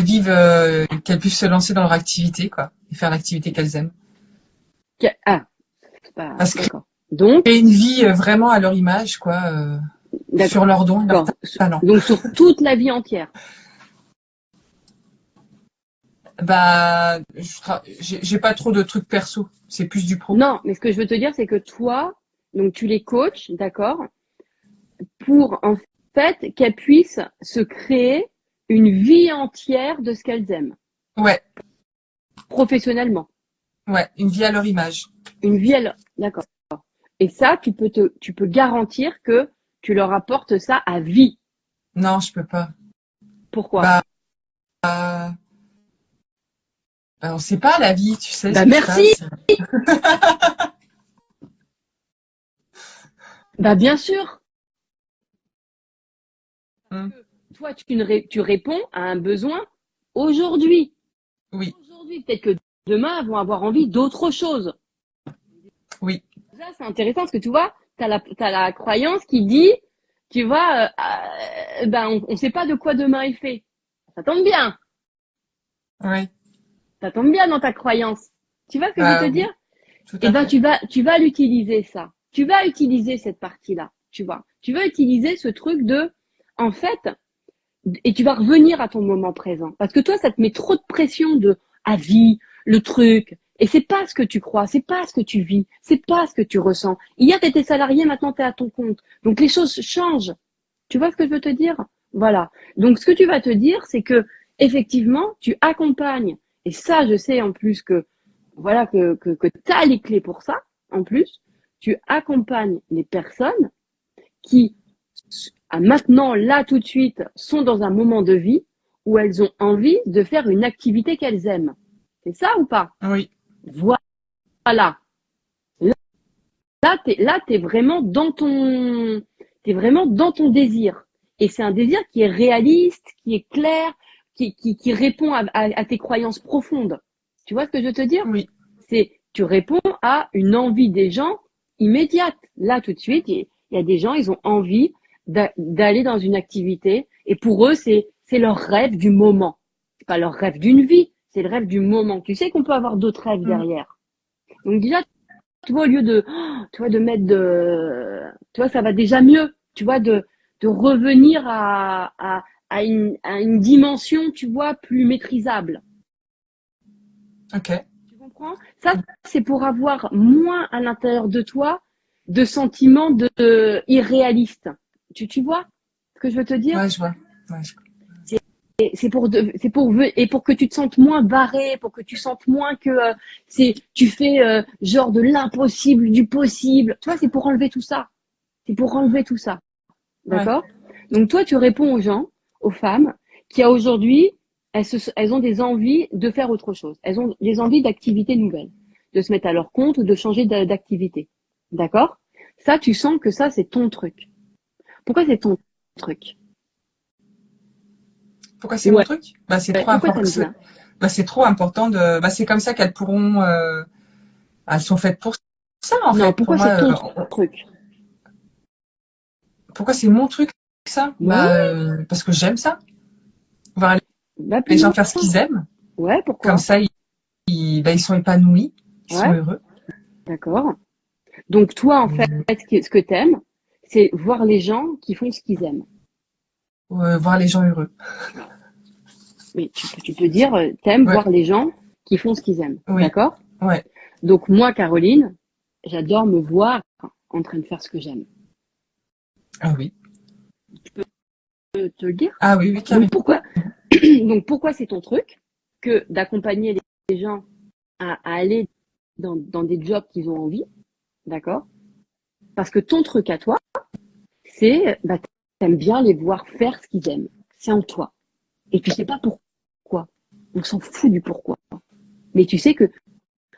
vivent, qu'elles puissent se lancer dans leur activité, quoi, et faire l'activité qu'elles aiment. Ah, c'est pas, Parce que d'accord. Donc, créer une vie vraiment à leur image, quoi, sur leurs dons, leurs d'accord. talents. Donc, sur toute la vie entière. Bah, j'ai pas trop de trucs perso, c'est plus du pro. Non, mais ce que je veux te dire, c'est que toi, donc tu les coaches, d'accord, pour en fait qu'elles puissent se créer une vie entière de ce qu'elles aiment, Ouais, professionnellement. ouais, une vie à leur image. Une vie, d'accord. Et ça, tu peux garantir que tu leur apportes ça à vie. Non, je peux pas. Pourquoi? Bah, on sait pas la vie, tu sais ce Bah qui se merci. passe. Bah bien sûr. Hmm. Toi, tu réponds à un besoin aujourd'hui. Oui, Aujourd'hui, peut-être que demain, elles vont avoir envie d'autre chose. oui, Déjà, c'est intéressant parce que tu vois, t'as la croyance qui dit, tu vois, ben, on sait pas de quoi demain est fait. Ça tombe bien. oui. Ça tombe bien dans ta croyance. Tu vois ce que je veux te Bah oui, dire? tout Eh à ben, fait. tu vas l'utiliser, ça. Tu vas utiliser cette partie-là, tu vois. Tu vas utiliser ce truc de, en fait, et tu vas revenir à ton moment présent. Parce que toi, ça te met trop de pression de, à vie, le truc, Et c'est pas ce que tu crois, c'est pas ce que tu vis, c'est pas ce que tu ressens. Hier, tu étais salarié, maintenant tu es à ton compte. Donc les choses changent. Tu vois ce que je veux te dire? Voilà. Donc ce que tu vas te dire, c'est que effectivement, tu accompagnes. Et ça, je sais en plus que voilà que tu as les clés pour ça. En plus, tu accompagnes les personnes qui maintenant, là, tout de suite, sont dans un moment de vie où elles ont envie de faire une activité qu'elles aiment. C'est ça ou pas? Oui. Voilà. Là, t'es vraiment t'es vraiment dans ton désir. Et c'est un désir qui est réaliste, qui est clair, qui répond à tes croyances profondes. Tu vois ce que je veux te dire? Oui. Tu réponds à une envie des gens immédiate. Là, tout de suite, il y a des gens, ils ont envie d'aller dans une activité. Et pour eux, c'est leur rêve du moment. C'est pas leur rêve d'une vie, c'est le rêve du moment. Tu sais qu'on peut avoir d'autres rêves derrière. Donc déjà, tu vois, au lieu de mettre tu vois, ça va déjà mieux, tu vois, de revenir à une dimension, tu vois, plus maîtrisable. Ok. Tu comprends? Ça, c'est pour avoir moins à l'intérieur de toi de sentiments irréalistes. Tu vois ce que je veux te dire? Ouais, je vois. Ouais, C'est pour que tu te sentes moins barré, pour que tu sentes moins que tu fais genre de l'impossible, du possible. Tu vois, c'est pour enlever tout ça. C'est pour enlever tout ça. Ouais. D'accord? Donc toi, tu réponds aux gens, aux femmes, qui aujourd'hui, elles ont des envies de faire autre chose. Elles ont des envies d'activités nouvelles, de se mettre à leur compte ou de changer d'activité. D'accord? Ça, tu sens que ça, c'est ton truc. Pourquoi c'est ton truc? Pourquoi c'est mon Ouais. truc? Bah, c'est trop Pourquoi important. t'aimes bien? Bah, c'est trop important de. Bah, c'est comme ça qu'elles pourront. Elles sont faites pour ça, en Non, fait. Pour pourquoi moi, c'est ton truc? pourquoi c'est mon truc, ça? Ouais, Bah, parce que j'aime ça. Voir va plus les gens loin. faire ce qu'ils aiment. Ouais, Comme pourquoi? ça, ils sont épanouis, ils sont Ouais, heureux. d'accord. Donc toi, en fait, Euh, ce que t'aimes, c'est voir les gens qui font ce qu'ils aiment. voir les gens heureux. Mais tu peux dire, t'aimes Ouais, voir les gens qui font ce qu'ils aiment. oui, D'accord? ouais. Donc moi, Caroline, j'adore me voir en train de faire ce que j'aime. Ah oui. Je peux te le dire. Ah oui, oui, Donc carrément. pourquoi c'est ton truc que d'accompagner les gens à aller dans des jobs qu'ils ont envie, d'accord? Parce que ton truc à toi, c'est, bah, t'aimes bien les voir faire ce qu'ils aiment. C'est en toi. Et tu sais pas pourquoi. On s'en fout du pourquoi. Mais tu sais que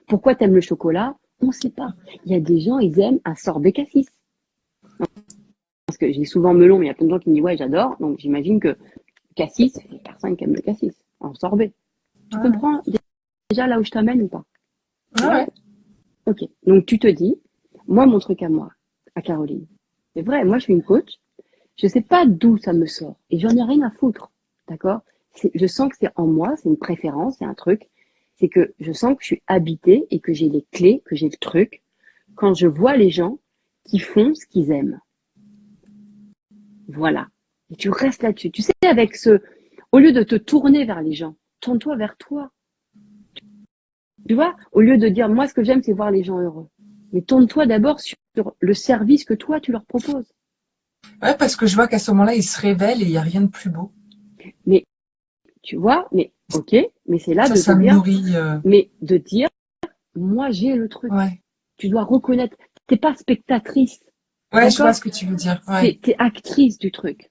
pourquoi t'aimes le chocolat, on sait pas. Il y a des gens, ils aiment un sorbet cassis. Parce que j'ai souvent melon, mais il y a plein de gens qui me disent ouais, j'adore. Donc j'imagine que cassis, il y a personne qui aime le cassis en sorbet. Tu Ouais, comprends déjà là où je t'amène ou pas? ouais, Ouais. ouais. Ok. Donc tu te dis, moi, mon truc à moi, à Caroline, c'est vrai, moi je suis une coach, je sais pas d'où ça me sort et j'en ai rien à foutre. D'accord? Je sens que c'est en moi, c'est une préférence, c'est un truc. C'est que je sens que je suis habitée et que j'ai les clés, que j'ai le truc quand je vois les gens qui font ce qu'ils aiment. Voilà. Et tu restes là-dessus. Tu sais, au lieu de te tourner vers les gens, tourne-toi vers toi. Tu vois, au lieu de dire, moi, ce que j'aime, c'est voir les gens heureux. Mais tourne-toi d'abord sur le service que toi, tu leur proposes. Ouais, parce que je vois qu'à ce moment-là, ils se révèlent et il n'y a rien de plus beau. Mais, tu vois, mais, ok, mais c'est là de te Ça me dire, nourrit. mais de dire, moi, j'ai le truc. Ouais. Tu dois reconnaître, t'es pas spectatrice, Ouais, je vois d'accord? ce que tu veux dire. Ouais. T'es actrice du truc.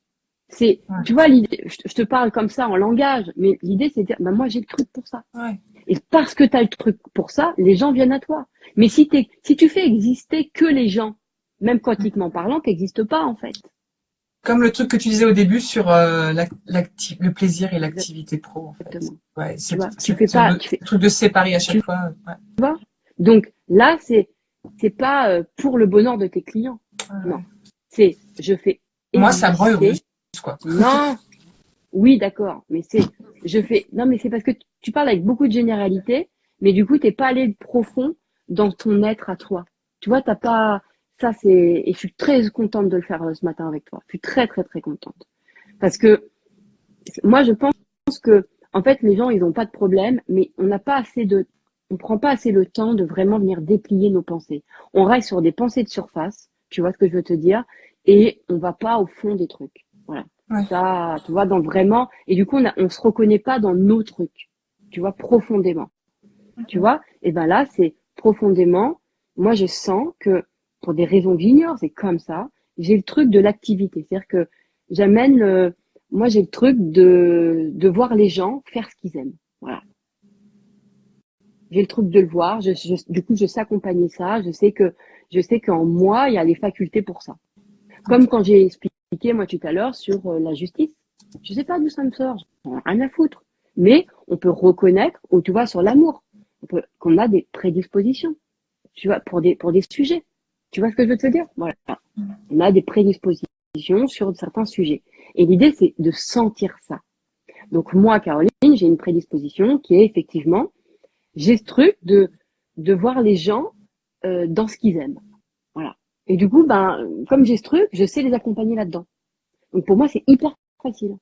Ouais. Tu vois, l'idée, je te parle comme ça en langage, mais l'idée, c'est de dire, bah, moi, j'ai le truc pour ça. Ouais. Et parce que tu as le truc pour ça, les gens viennent à toi. Mais si tu fais exister que les gens, même quantiquement parlant, tu n'existes pas, en fait. Comme le truc que tu disais au début sur le plaisir et l'activité pro, en fait. Exactement. Ouais, Tu vois, tu fais pas, ce truc de séparer à chaque tu fois. Ouais. vois. Donc là, c'est pas pour le bonheur de tes clients. Non. Ouais. Je fais Moi, ça me rend exister. heureuse, quoi. Non. Oui, d'accord. Mais non, mais c'est parce que tu parles avec beaucoup de généralités, mais du coup, t'es pas allé profond dans ton être à toi. Tu vois, t'as pas, et je suis très contente de le faire ce matin avec toi. Je suis très, très, très contente. Parce que, moi, je pense que, en fait, les gens, ils ont pas de problème, mais on n'a pas assez On prend pas assez le temps de vraiment venir déplier nos pensées. On reste sur des pensées de surface, tu vois ce que je veux te dire, et on va pas au fond des trucs. Voilà. Ouais. Ça, tu vois, dans vraiment, et du coup, on se reconnaît pas dans nos trucs, tu vois, profondément. Tu vois, et ben là, c'est profondément, moi, je sens que, pour des raisons que j'ignore, c'est comme ça, j'ai le truc de l'activité. C'est-à-dire que moi, j'ai le truc de voir les gens faire ce qu'ils aiment. Voilà. J'ai le truc de le voir. Du coup, je sais accompagner ça. Je sais qu'en moi, il y a les facultés pour ça. Comme quand j'ai expliqué, moi, tout à l'heure, sur la justice. Je sais pas d'où ça me sort. J'en ai rien à foutre. Mais on peut reconnaître, ou tu vois, sur l'amour, qu'on a des prédispositions. Tu vois, pour des sujets. Tu vois ce que je veux te dire? Voilà. On a des prédispositions sur certains sujets. Et l'idée, c'est de sentir ça. Donc, moi, Caroline, j'ai une prédisposition qui est effectivement, j'ai ce truc de voir les gens dans ce qu'ils aiment. Voilà. Et du coup, ben, comme j'ai ce truc, je sais les accompagner là-dedans. Donc pour moi, c'est hyper facile.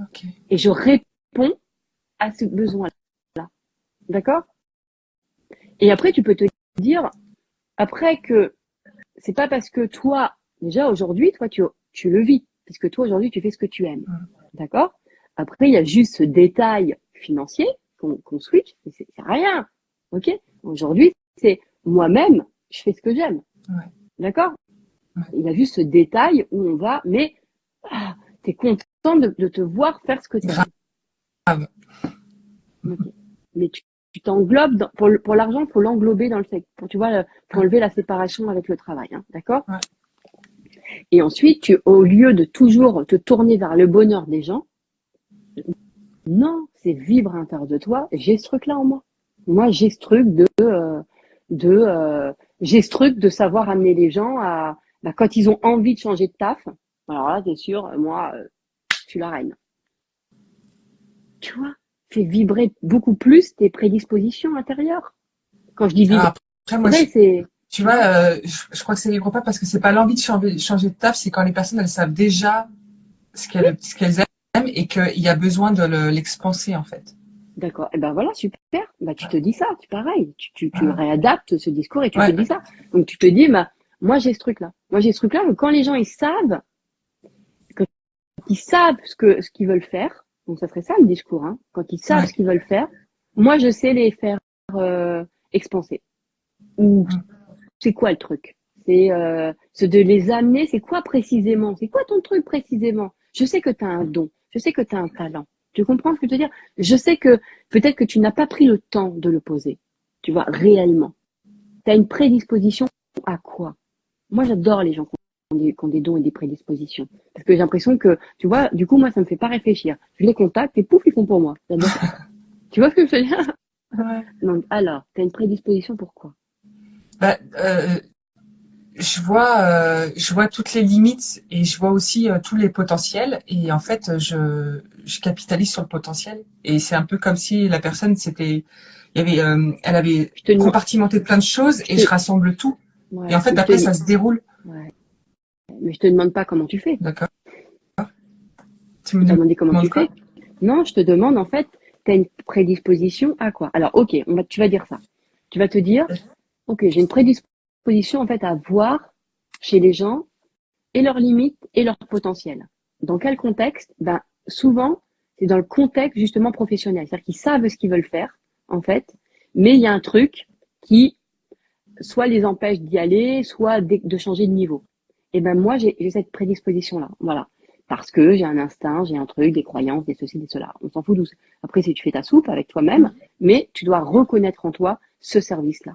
Ok. Et je réponds à ce besoin-là. D'accord? Et après, tu peux te dire, après que c'est pas parce que toi, déjà aujourd'hui, toi, tu le vis. Parce que toi, aujourd'hui, tu fais ce que tu aimes. D'accord? Après, il y a juste ce détail financier qu'on switch. C'est rien. Ok? Aujourd'hui, c'est moi-même, je fais ce que j'aime. Ouais. D'accord? Ouais. Il y a juste ce détail où on va, mais tu es content de te voir faire ce que tu aimes. Grave. Okay. Mais tu t'englobes pour l'argent, il faut l'englober dans le fait. Tu vois, faut enlever la séparation avec le travail, hein, d'accord? Ouais. Et ensuite, au lieu de toujours te tourner vers le bonheur des gens, non, c'est vivre à l'intérieur de toi. J'ai ce truc-là en moi. Moi, j'ai ce truc j'ai ce truc de savoir amener les gens à, bah, quand ils ont envie de changer de taf. Alors là, c'est sûr, moi, je suis la reine. Tu vois, fais vibrer beaucoup plus tes prédispositions intérieures. Quand je dis vibrer, Après, moi, c'est, tu vois, je crois que ça vibre pas parce que c'est pas l'envie de changer de taf, c'est quand les personnes, elles savent déjà ce qu'elles aiment et qu'il y a besoin de l'expanser, en fait. d'accord. Et ben voilà, super. Bah, tu te dis ça, c'est pareil. Tu Ah, réadaptes ce discours et tu te ouais. dis ça. Donc, tu te dis, bah, moi, j'ai ce truc-là. Moi, j'ai ce truc-là. Donc, quand les gens, quand ils savent ce qu'ils veulent faire, donc ça serait ça le discours, hein. Quand ils savent Ouais. ce qu'ils veulent faire, moi, je sais les faire expanser. Ou c'est quoi le truc? C'est de les amener. C'est quoi précisément? C'est quoi ton truc précisément? Je sais que tu as un don. Je sais que tu as un talent. Tu comprends ce que je veux dire? Je sais que peut-être que tu n'as pas pris le temps de le poser. Tu vois, réellement. Tu as une prédisposition à quoi? Moi, j'adore les gens qui ont des dons et des prédispositions. Parce que j'ai l'impression que, tu vois, du coup, moi, ça me fait pas réfléchir. Je les contacte et pouf, ils font pour moi. J'adore ça. Tu vois ce que je veux dire? Ouais. Donc, alors, tu as une prédisposition pour quoi? Bah, je vois toutes les limites et je vois aussi tous les potentiels et en fait je capitalise sur le potentiel et c'est un peu comme si la personne elle avait Je te demande, compartimenté plein de choses je et je te, rassemble tout et en ouais, fait mais je te après dis, ça se déroule. ouais. Mais je te demande pas comment tu fais. D'accord. Tu Je me t'ai pas demandé comment tu demandes quoi? fais. Non, je te demande en fait, tu as une prédisposition à quoi? Alors, ok, tu vas dire ça. Tu vas te dire, ok, j'ai une prédisposition en fait à voir chez les gens et leurs limites et leurs potentiels. Dans quel contexte? Ben, souvent, c'est dans le contexte justement professionnel. C'est-à-dire qu'ils savent ce qu'ils veulent faire, en fait, mais il y a un truc qui soit les empêche d'y aller, soit de changer de niveau. Et ben moi, j'ai cette prédisposition-là. Voilà. Parce que j'ai un instinct, j'ai un truc, des croyances, des ceci, des cela. On s'en fout d'où. Après, si tu fais ta soupe avec toi-même, mais tu dois reconnaître en toi ce service-là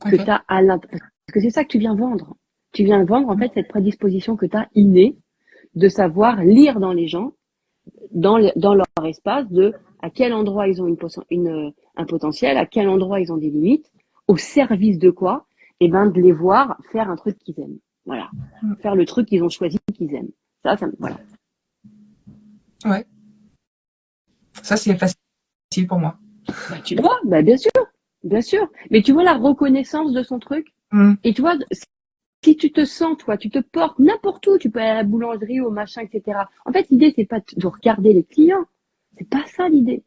que Ok. tu as à l'intérieur. Parce que c'est ça que tu viens vendre. Tu viens vendre, en fait, cette prédisposition que tu as innée de savoir lire dans les gens, dans leur espace, de à quel endroit ils ont un potentiel, à quel endroit ils ont des limites, au service de quoi, et ben de les voir faire un truc qu'ils aiment. Voilà. Faire le truc qu'ils ont choisi qu'ils aiment. Voilà. Ouais. Ça c'est facile pour moi. Bah, tu vois, bah, bien sûr, bien sûr. Mais tu vois la reconnaissance de son truc, Mm. et tu vois, si tu te sens, toi, tu te portes n'importe où, tu peux aller à la boulangerie, au machin, etc. En fait, l'idée, c'est pas de regarder les clients. C'est pas ça l'idée.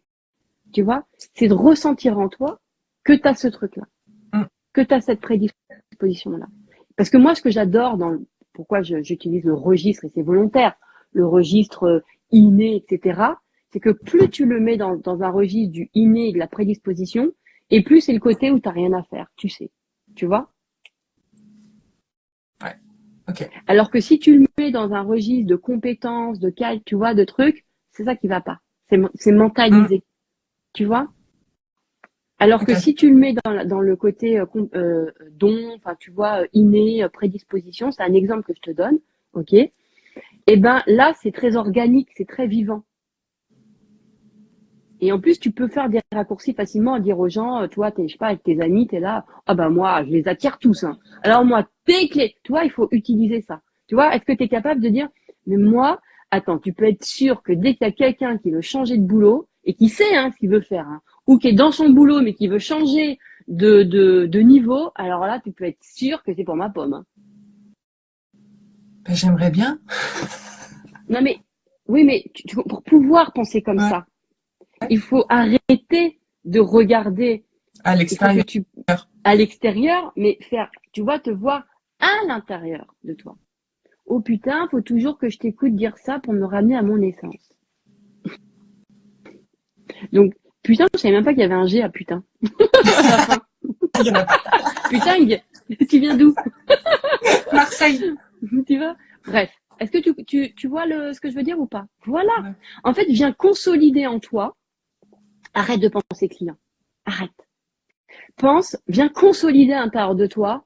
Tu vois? C'est de ressentir en toi que tu as ce truc-là, Mm. que tu as cette prédisposition-là. Parce que moi, ce que j'adore pourquoi j'utilise le registre, et c'est volontaire, le registre inné, etc., c'est que plus tu le mets dans un registre du inné et de la prédisposition, et plus c'est le côté où tu n'as rien à faire, tu sais. Tu vois? Ouais. Ok. Alors que si tu le mets dans un registre de compétences, de calques, tu vois, de trucs, c'est ça qui va pas. C'est Mm. mentalisé, tu vois? Alors Tout que à fait. si tu le mets dans le côté don, enfin tu vois, inné, prédisposition, c'est un exemple que je te donne, ok? Et ben là, c'est très organique, c'est très vivant. Et en plus, tu peux faire des raccourcis facilement à dire aux gens, toi, je sais pas, avec tes amis, t'es là, ah ben moi, je les attire tous, hein. Alors moi, tes clés, tu vois, il faut utiliser ça. Tu vois, est-ce que tu es capable de dire, mais moi, attends, tu peux être sûr que dès qu'il y a quelqu'un qui veut changer de boulot et qui sait ce qu'il veut faire, hein, ou qui est dans son boulot mais qui veut changer de niveau, alors là, tu peux être sûr que c'est pour ma pomme, hein. Ben, j'aimerais bien. Non mais, oui, mais pour pouvoir penser comme Ouais. ça, il faut arrêter de regarder. À Il faut que l'extérieur. tu, à l'extérieur, mais faire, tu vois, te voir à l'intérieur de toi. Oh putain, faut toujours que je t'écoute dire ça pour me ramener à mon essence. Donc, putain, je savais même pas qu'il y avait un G à putain. À la fin. Il y en a pas. Putain, tu viens d'où? Marseille. Tu vois? Bref. Est-ce que tu vois ce que je veux dire ou pas? Voilà. Ouais. En fait, viens consolider en toi. Arrête de penser client. Arrête. Viens consolider à l'intérieur de toi.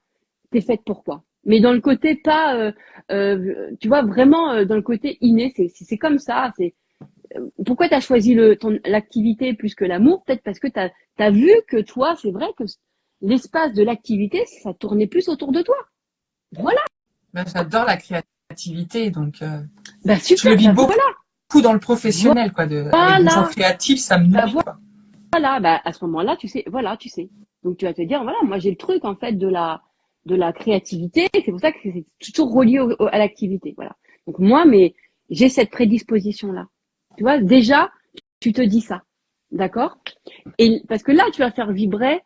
T'es faite pour quoi? Mais dans le côté pas, tu vois, vraiment dans le côté inné, c'est comme ça. Pourquoi tu as choisi l'activité plus que l'amour? Peut-être parce que tu as vu que toi, c'est vrai que l'espace de l'activité, ça tournait plus autour de toi. Voilà. Ben, j'adore la créativité, donc Bah je le super, vis bah beaucoup voilà. dans le professionnel, quoi, avec des gens Voilà. créatifs, ça me Bah nourrit, quoi. voilà. Bah à ce moment-là, tu sais, voilà, tu sais. Donc tu vas te dire, voilà, moi j'ai le truc en fait de la créativité. C'est pour ça que c'est toujours relié à l'activité. Voilà. Donc moi, mais j'ai cette prédisposition-là. Tu vois, déjà, tu te dis ça. D'accord? Et parce que là, tu vas faire vibrer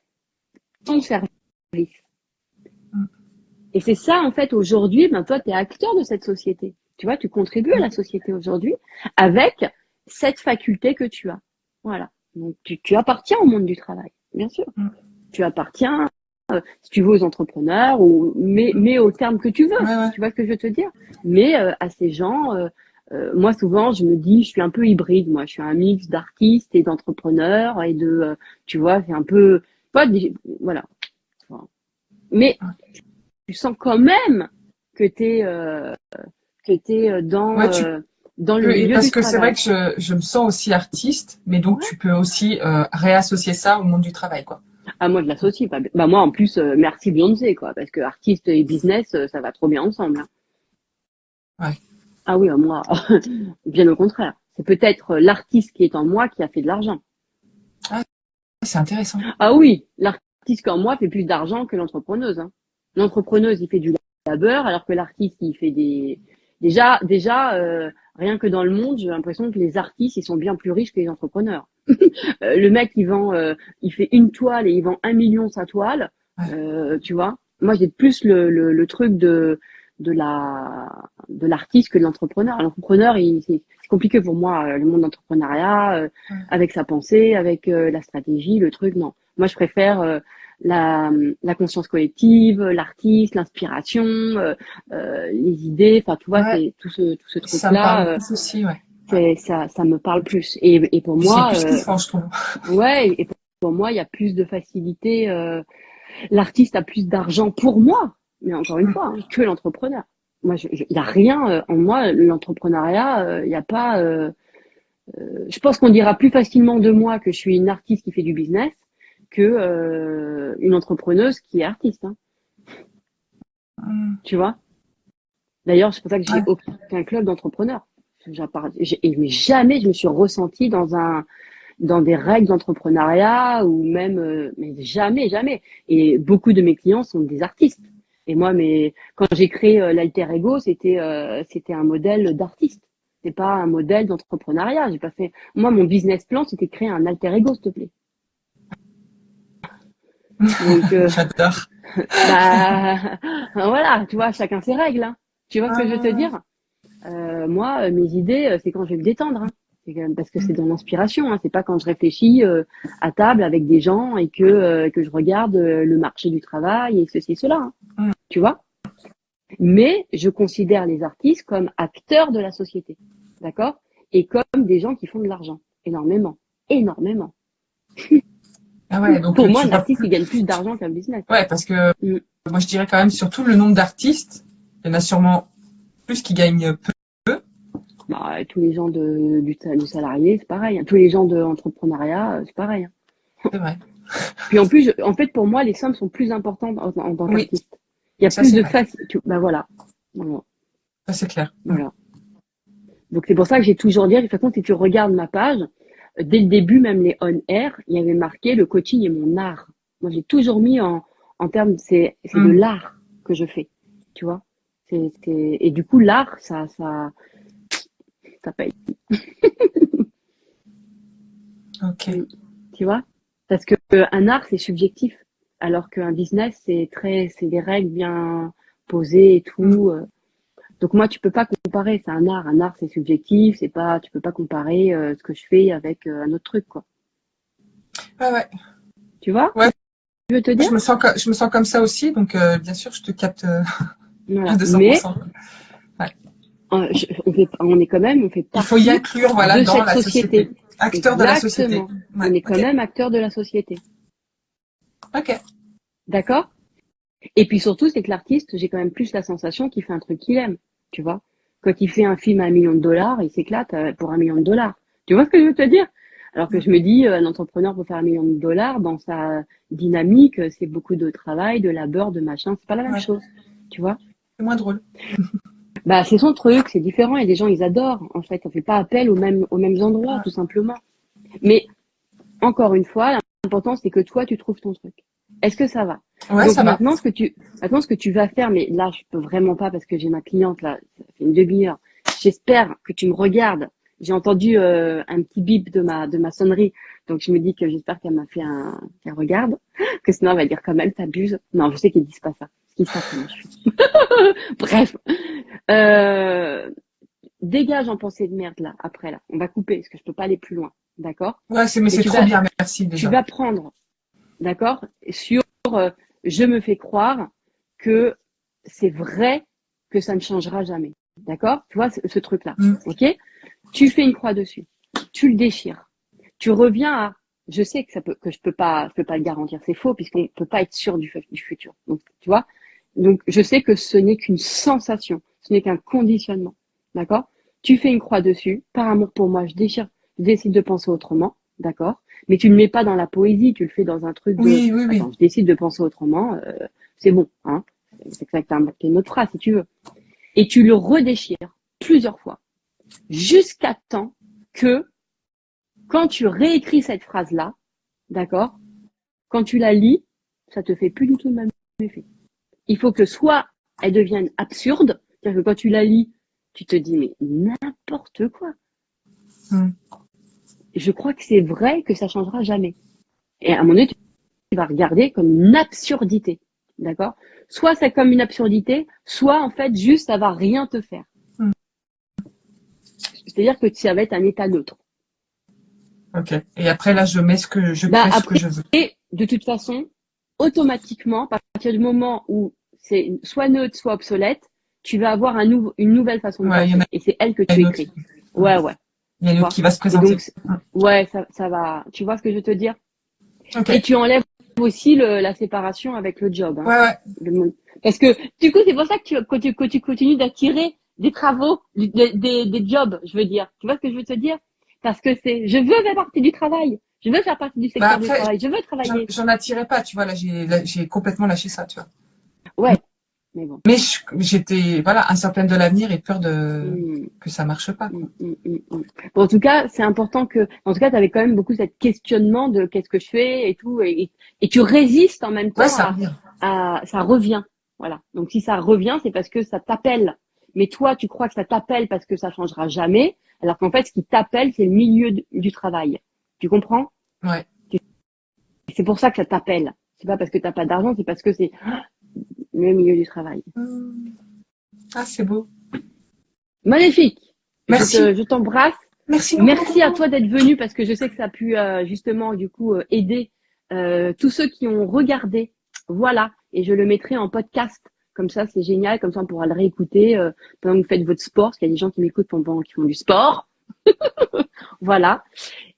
ton service. Mm. Et c'est ça, en fait, aujourd'hui, ben, toi, tu es acteur de cette société. Tu vois, tu contribues à Mm. la société aujourd'hui avec cette faculté que tu as. Voilà. Donc, tu appartiens au monde du travail, bien sûr. Mm. Tu appartiens, si tu veux, aux entrepreneurs, mais au terme que tu veux. Ouais, ouais. Tu vois ce que je veux te dire? Mais à ces gens, moi, souvent, je me dis, je suis un peu hybride. Moi, je suis un mix d'artistes et d'entrepreneurs et tu vois, c'est un peu, pas, voilà. Mais tu sens quand même que t'es Ouais, dans le et milieu parce du que c'est vrai travail. que je me sens aussi artiste, mais donc Ouais. tu peux aussi réassocier ça au monde du travail, quoi. Ah, moi, je l'associe pas. Bah, moi, en plus, merci Beyoncé, quoi, parce que artiste et business, ça va trop bien ensemble, hein. Ouais. Ah oui, moi, bien au contraire. C'est peut-être l'artiste qui est en moi qui a fait de l'argent. Ah, c'est intéressant. Ah oui, l'artiste qui en moi fait plus d'argent que l'entrepreneuse, hein. L'entrepreneuse, il fait du labeur, alors que l'artiste, il fait déjà, rien que dans le monde, j'ai l'impression que les artistes, ils sont bien plus riches que les entrepreneurs. Le mec, il fait une toile et il vend 1 million sa toile, Ouais. tu vois. Moi, j'ai plus le truc de l'artiste que de l'entrepreneur. L'entrepreneur, c'est compliqué pour moi, le monde d'entrepreneuriat, Ouais. avec sa pensée, avec la stratégie, le truc, non. Moi, je préfère la, la conscience collective, l'artiste, l'inspiration, les idées, enfin, tu vois, Ouais, c'est tout ce ça me parle truc-là, plus aussi, ouais. Ouais. ça me parle plus. Et pour Puis c'est moi, plus kiffant, je trouve. ouais, et pour moi, il y a plus de facilité. L'artiste a plus d'argent pour moi, mais encore une Mm. fois, hein, que l'entrepreneur. Moi, il y a rien en moi, l'entrepreneuriat, il y a pas. Je pense qu'on dira plus facilement de moi que je suis une artiste qui fait du business que une entrepreneuse qui est artiste, hein, Mm. tu vois. D'ailleurs, c'est pour ça que j'ai Ouais. aucun club d'entrepreneurs. Mais jamais je me suis ressentie dans des règles d'entrepreneuriat ou même, mais jamais, jamais. Et beaucoup de mes clients sont des artistes. Et moi, quand j'ai créé l'alter ego, c'était un modèle d'artiste. C'est pas un modèle d'entrepreneuriat. J'ai pas fait. Moi, mon business plan, c'était de créer un alter ego, s'il te plaît. Donc, J'adore. bah, voilà, tu vois, chacun ses règles. Hein. Tu vois ce que je veux te Ah, dire? Moi, mes idées, c'est quand je vais me détendre. Hein. Parce que c'est dans l'inspiration. Hein. C'est pas quand je réfléchis à table avec des gens et que je regarde le marché du travail et ceci et cela. Hein. mm. Tu vois? Mais je considère les artistes comme acteurs de la société, d'accord? Et comme des gens qui font de l'argent, énormément, énormément. Ah ouais, donc Pour moi, tu un vois artiste, il plus. gagne plus d'argent qu'un business. Ouais, parce que Mm. moi je dirais quand même surtout le nombre d'artistes, il y en a sûrement plus qui gagnent peu. Bah, tous les gens du salarié, c'est pareil. Hein. Tous les gens de l'entrepreneuriat, c'est pareil. Hein. C'est vrai. Puis en plus, en fait, pour moi, les sommes sont plus importantes en tant Oui, qu'artiste. Il y a ça plus c'est de vrai. facilité. Bah voilà. Voilà. Ça c'est clair. Voilà. Donc c'est pour ça que j'ai toujours dit, de toute façon, si tu regardes ma page, dès le début, même les on-air, il y avait marqué le coaching est mon art. Moi, j'ai toujours mis en termes, c'est de Mm. l'art que je fais, tu vois. Et du coup, l'art, ça paye, Ok. tu vois. Parce que un art, c'est subjectif, alors qu'un business, c'est des règles bien posées et Mm. tout. Donc moi, tu peux pas comparer. C'est un art. Un art, c'est subjectif. C'est pas, tu peux pas comparer ce que je fais avec un autre truc, quoi. Ouais, ouais. Tu vois ce Ouais, que je veux te dire? je me sens comme ça aussi, donc bien sûr je te capte à Voilà. Mais 200%. Ouais. on fait Il faut y partie inclure, voilà, de dans cette la société. société. Acteur de la société. Exactement. Ouais, On est quand ok. même acteur de la société. Ok. D'accord? Et puis surtout, c'est que l'artiste, j'ai quand même plus la sensation qu'il fait un truc qu'il aime. Tu vois? Quand il fait un film à 1 million de dollars, il s'éclate pour 1 million de dollars. Tu vois ce que je veux te dire? Alors que Mm. je me dis, un entrepreneur pour faire 1 million de dollars, dans sa dynamique, c'est beaucoup de travail, de labeur, de machin. C'est pas la même Ouais. chose. Tu vois? C'est moins drôle. Bah, c'est son truc, c'est différent. Il y a des gens, ils adorent. En fait, on fait pas appel aux mêmes endroits, Ouais, tout simplement. Mais encore une fois, l'important, c'est que toi, tu trouves ton truc. Est-ce que ça va? ouais, Donc ça va. maintenant, ce que tu vas faire, mais là, je peux vraiment pas parce que j'ai ma cliente là, ça fait une demi-heure. J'espère que tu me regardes. J'ai entendu un petit bip de ma sonnerie, donc je me dis que j'espère qu'elle regarde, que sinon elle va dire quand même t'abuses. Non, je sais qu'ils disent pas ça, parce qu'ils savent comment je suis. Bref, euh, dégage en pensée de merde là. Après là, on va couper parce que je peux pas aller plus loin, d'accord? Ouais, mais Mais c'est trop bien, merci tu déjà. vas prendre, d'accord, sur je me fais croire que c'est vrai que ça ne changera jamais. D'accord? Tu vois ce truc-là. Mm. OK? Tu fais une croix dessus. Tu le déchires. Tu reviens à je sais que je peux pas le garantir, c'est faux puisqu'on ne peut pas être sûr du futur. Donc tu vois? Donc je sais que ce n'est qu'une sensation, ce n'est qu'un conditionnement. D'accord? Tu fais une croix dessus, par amour pour moi, je déchire, je décide de penser autrement, d'accord? Mais tu ne le mets pas dans la poésie, tu le fais dans un truc de Oui, oui, oui. attends, je décide de penser autrement, c'est bon, hein? C'est que t'as une autre phrase si tu veux. Et tu le redéchires plusieurs fois, jusqu'à temps que quand tu réécris cette phrase-là, d'accord, quand tu la lis, ça te fait plus du tout le même effet. Il faut que soit elle devienne absurde, c'est-à-dire que quand tu la lis, tu te dis mais n'importe quoi. Mm. Je crois que c'est vrai que ça changera jamais. Et à un moment donné, tu vas regarder comme une absurdité, d'accord? Soit c'est comme une absurdité, soit en fait juste ça va rien te faire. Mm. C'est-à-dire que ça va être un état neutre. Ok. Et après, là, je Bah crée ce que après, je veux. de toute façon, automatiquement, à partir du moment où c'est soit neutre, soit obsolète, tu vas avoir une nouvelle façon de Ouais, il y en penser. Et c'est elle que a tu une autre. écris. Mm. Ouais, ouais, Il y a tu une autre vois. qui va se Et donc, présenter. Mm. ouais, ça va. Tu vois ce que je veux te dire? Ok. Et tu enlèves aussi la séparation avec le job. Hein. Ouais, ouais. Parce que du coup, c'est pour ça que tu continues d'attirer des travaux, des jobs, je veux dire. Tu vois ce que je veux te dire? Parce que je veux faire partie du travail. Je veux faire partie du Bah secteur du après, travail. Je veux travailler. j'en attirais pas, tu vois. J'ai complètement lâché ça, tu vois. Ouais, mais bon. Mais j'étais, voilà, incertaine de l'avenir et peur Hmm, que ça marche pas, quoi. hmm. Bon, en tout cas, c'est important en tout cas, tu avais quand même beaucoup cette questionnement de qu'est-ce que je fais et tout, et tu résistes en même Ouais, temps ça revient. ça revient. Voilà. Donc si ça revient, c'est parce que ça t'appelle. mais toi, tu crois que ça t'appelle parce que ça changera jamais, alors qu'en fait, ce qui t'appelle, c'est le milieu du travail. Tu comprends? Ouais. C'est pour ça que ça t'appelle. C'est pas parce que t'as pas d'argent, c'est parce que c'est le milieu du travail. Ah, c'est beau. Magnifique. Merci. Je t'embrasse. Merci Merci à beaucoup. toi d'être venu parce que je sais que ça a pu justement du coup aider tous ceux qui ont regardé. Voilà. Et je le mettrai en podcast. Comme ça, c'est génial. Comme ça, on pourra le réécouter pendant que vous faites votre sport. Parce qu'il y a des gens qui m'écoutent pendant qui font du sport. Voilà.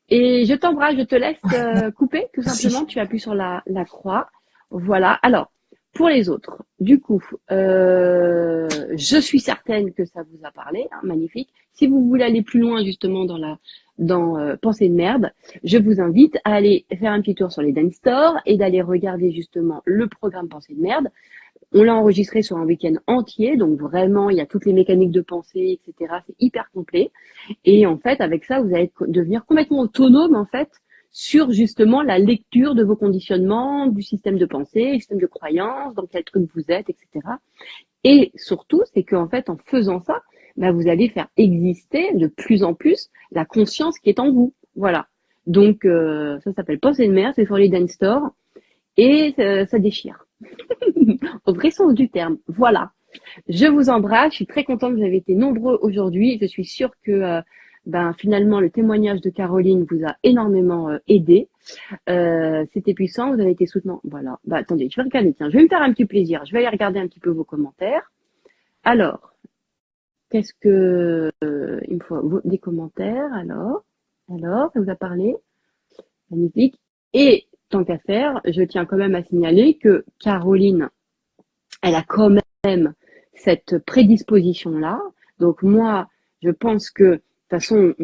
Et je t'embrasse. Je te laisse couper tout simplement. Merci. Tu appuies sur la croix. Voilà. Alors, pour les autres, du coup, je suis certaine que ça vous a parlé, hein, magnifique. Si vous voulez aller plus loin justement dans Pensée de merde, je vous invite à aller faire un petit tour sur les Dance Store et d'aller regarder justement le programme Pensée de merde. On l'a enregistré sur un week-end entier, donc vraiment, il y a toutes les mécaniques de pensée, etc. C'est hyper complet. Et en fait, avec ça, vous allez devenir complètement autonome, en fait, sur justement la lecture de vos conditionnements, du système de pensée, du système de croyance, dans quel truc vous êtes, etc. Et surtout, c'est qu'en fait, en faisant ça, bah, vous allez faire exister de plus en plus la conscience qui est en vous. Voilà. Donc, ça s'appelle Pensée de mer, c'est sur les Dance Store, et ça déchire. Au vrai sens du terme. Voilà. Je vous embrasse. Je suis très contente que vous avez été nombreux aujourd'hui. Je suis sûre que finalement le témoignage de Caroline vous a énormément aidé. C'était puissant. Vous avez été soutenant. Voilà. Bah attendez, je vais regarder. Tiens, je vais me faire un petit plaisir. Je vais aller regarder un petit peu vos commentaires. Alors, qu'est-ce que il me faut des commentaires. Alors, ça vous a parlé. Magnifique. Et tant qu'à faire, je tiens quand même à signaler que Caroline, elle a quand même cette prédisposition-là. Donc moi, je pense que de toute façon,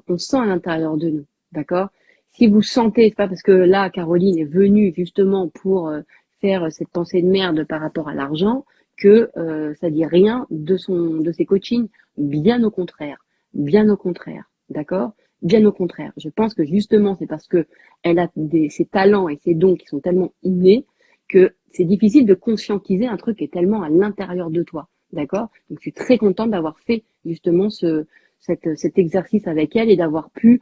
on sent à l'intérieur de nous, d'accord? Si vous sentez, c'est pas parce que là, Caroline est venue justement pour faire cette pensée de merde par rapport à l'argent que ça dit rien de ses coachings. Bien au contraire, d'accord? Bien au contraire. Je pense que justement, c'est parce que elle a ses talents et ses dons qui sont tellement innés que c'est difficile de conscientiser un truc qui est tellement à l'intérieur de toi. D'accord? Donc, je suis très contente d'avoir fait justement cet exercice avec elle et d'avoir pu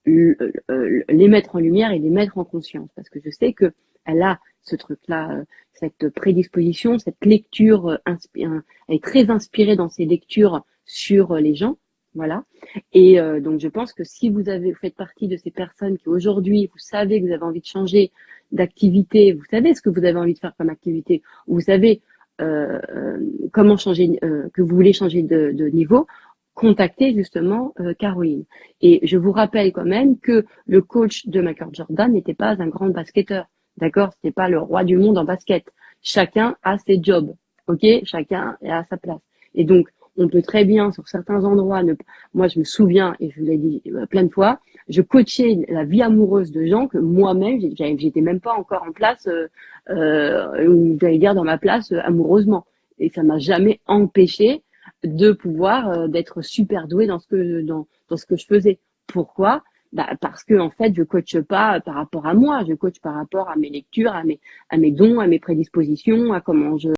les mettre en lumière et les mettre en conscience. Parce que je sais que elle a ce truc-là, cette prédisposition, cette lecture, elle est très inspirée dans ses lectures sur les gens. Voilà. Et donc, je pense que si vous faites partie de ces personnes qui aujourd'hui, vous savez que vous avez envie de changer d'activité, vous savez ce que vous avez envie de faire comme activité, vous savez comment changer, que vous voulez changer de niveau, contactez justement Caroline. Et je vous rappelle quand même que le coach de Michael Jordan n'était pas un grand basketteur, d'accord? C'était pas le roi du monde en basket. Chacun a ses jobs, ok? Chacun est à sa place. Et donc, on peut très bien, sur certains endroits, moi je me souviens, et je vous l'ai dit plein de fois, je coachais la vie amoureuse de gens que moi-même, j'étais même pas encore en place, ou j'allais dire dans ma place amoureusement. Et ça m'a jamais empêché de pouvoir d'être super douée dans ce que je faisais. Pourquoi? Bah, parce que en fait, je coache pas par rapport à moi, je coach par rapport à mes lectures, à mes dons, à mes prédispositions, à comment je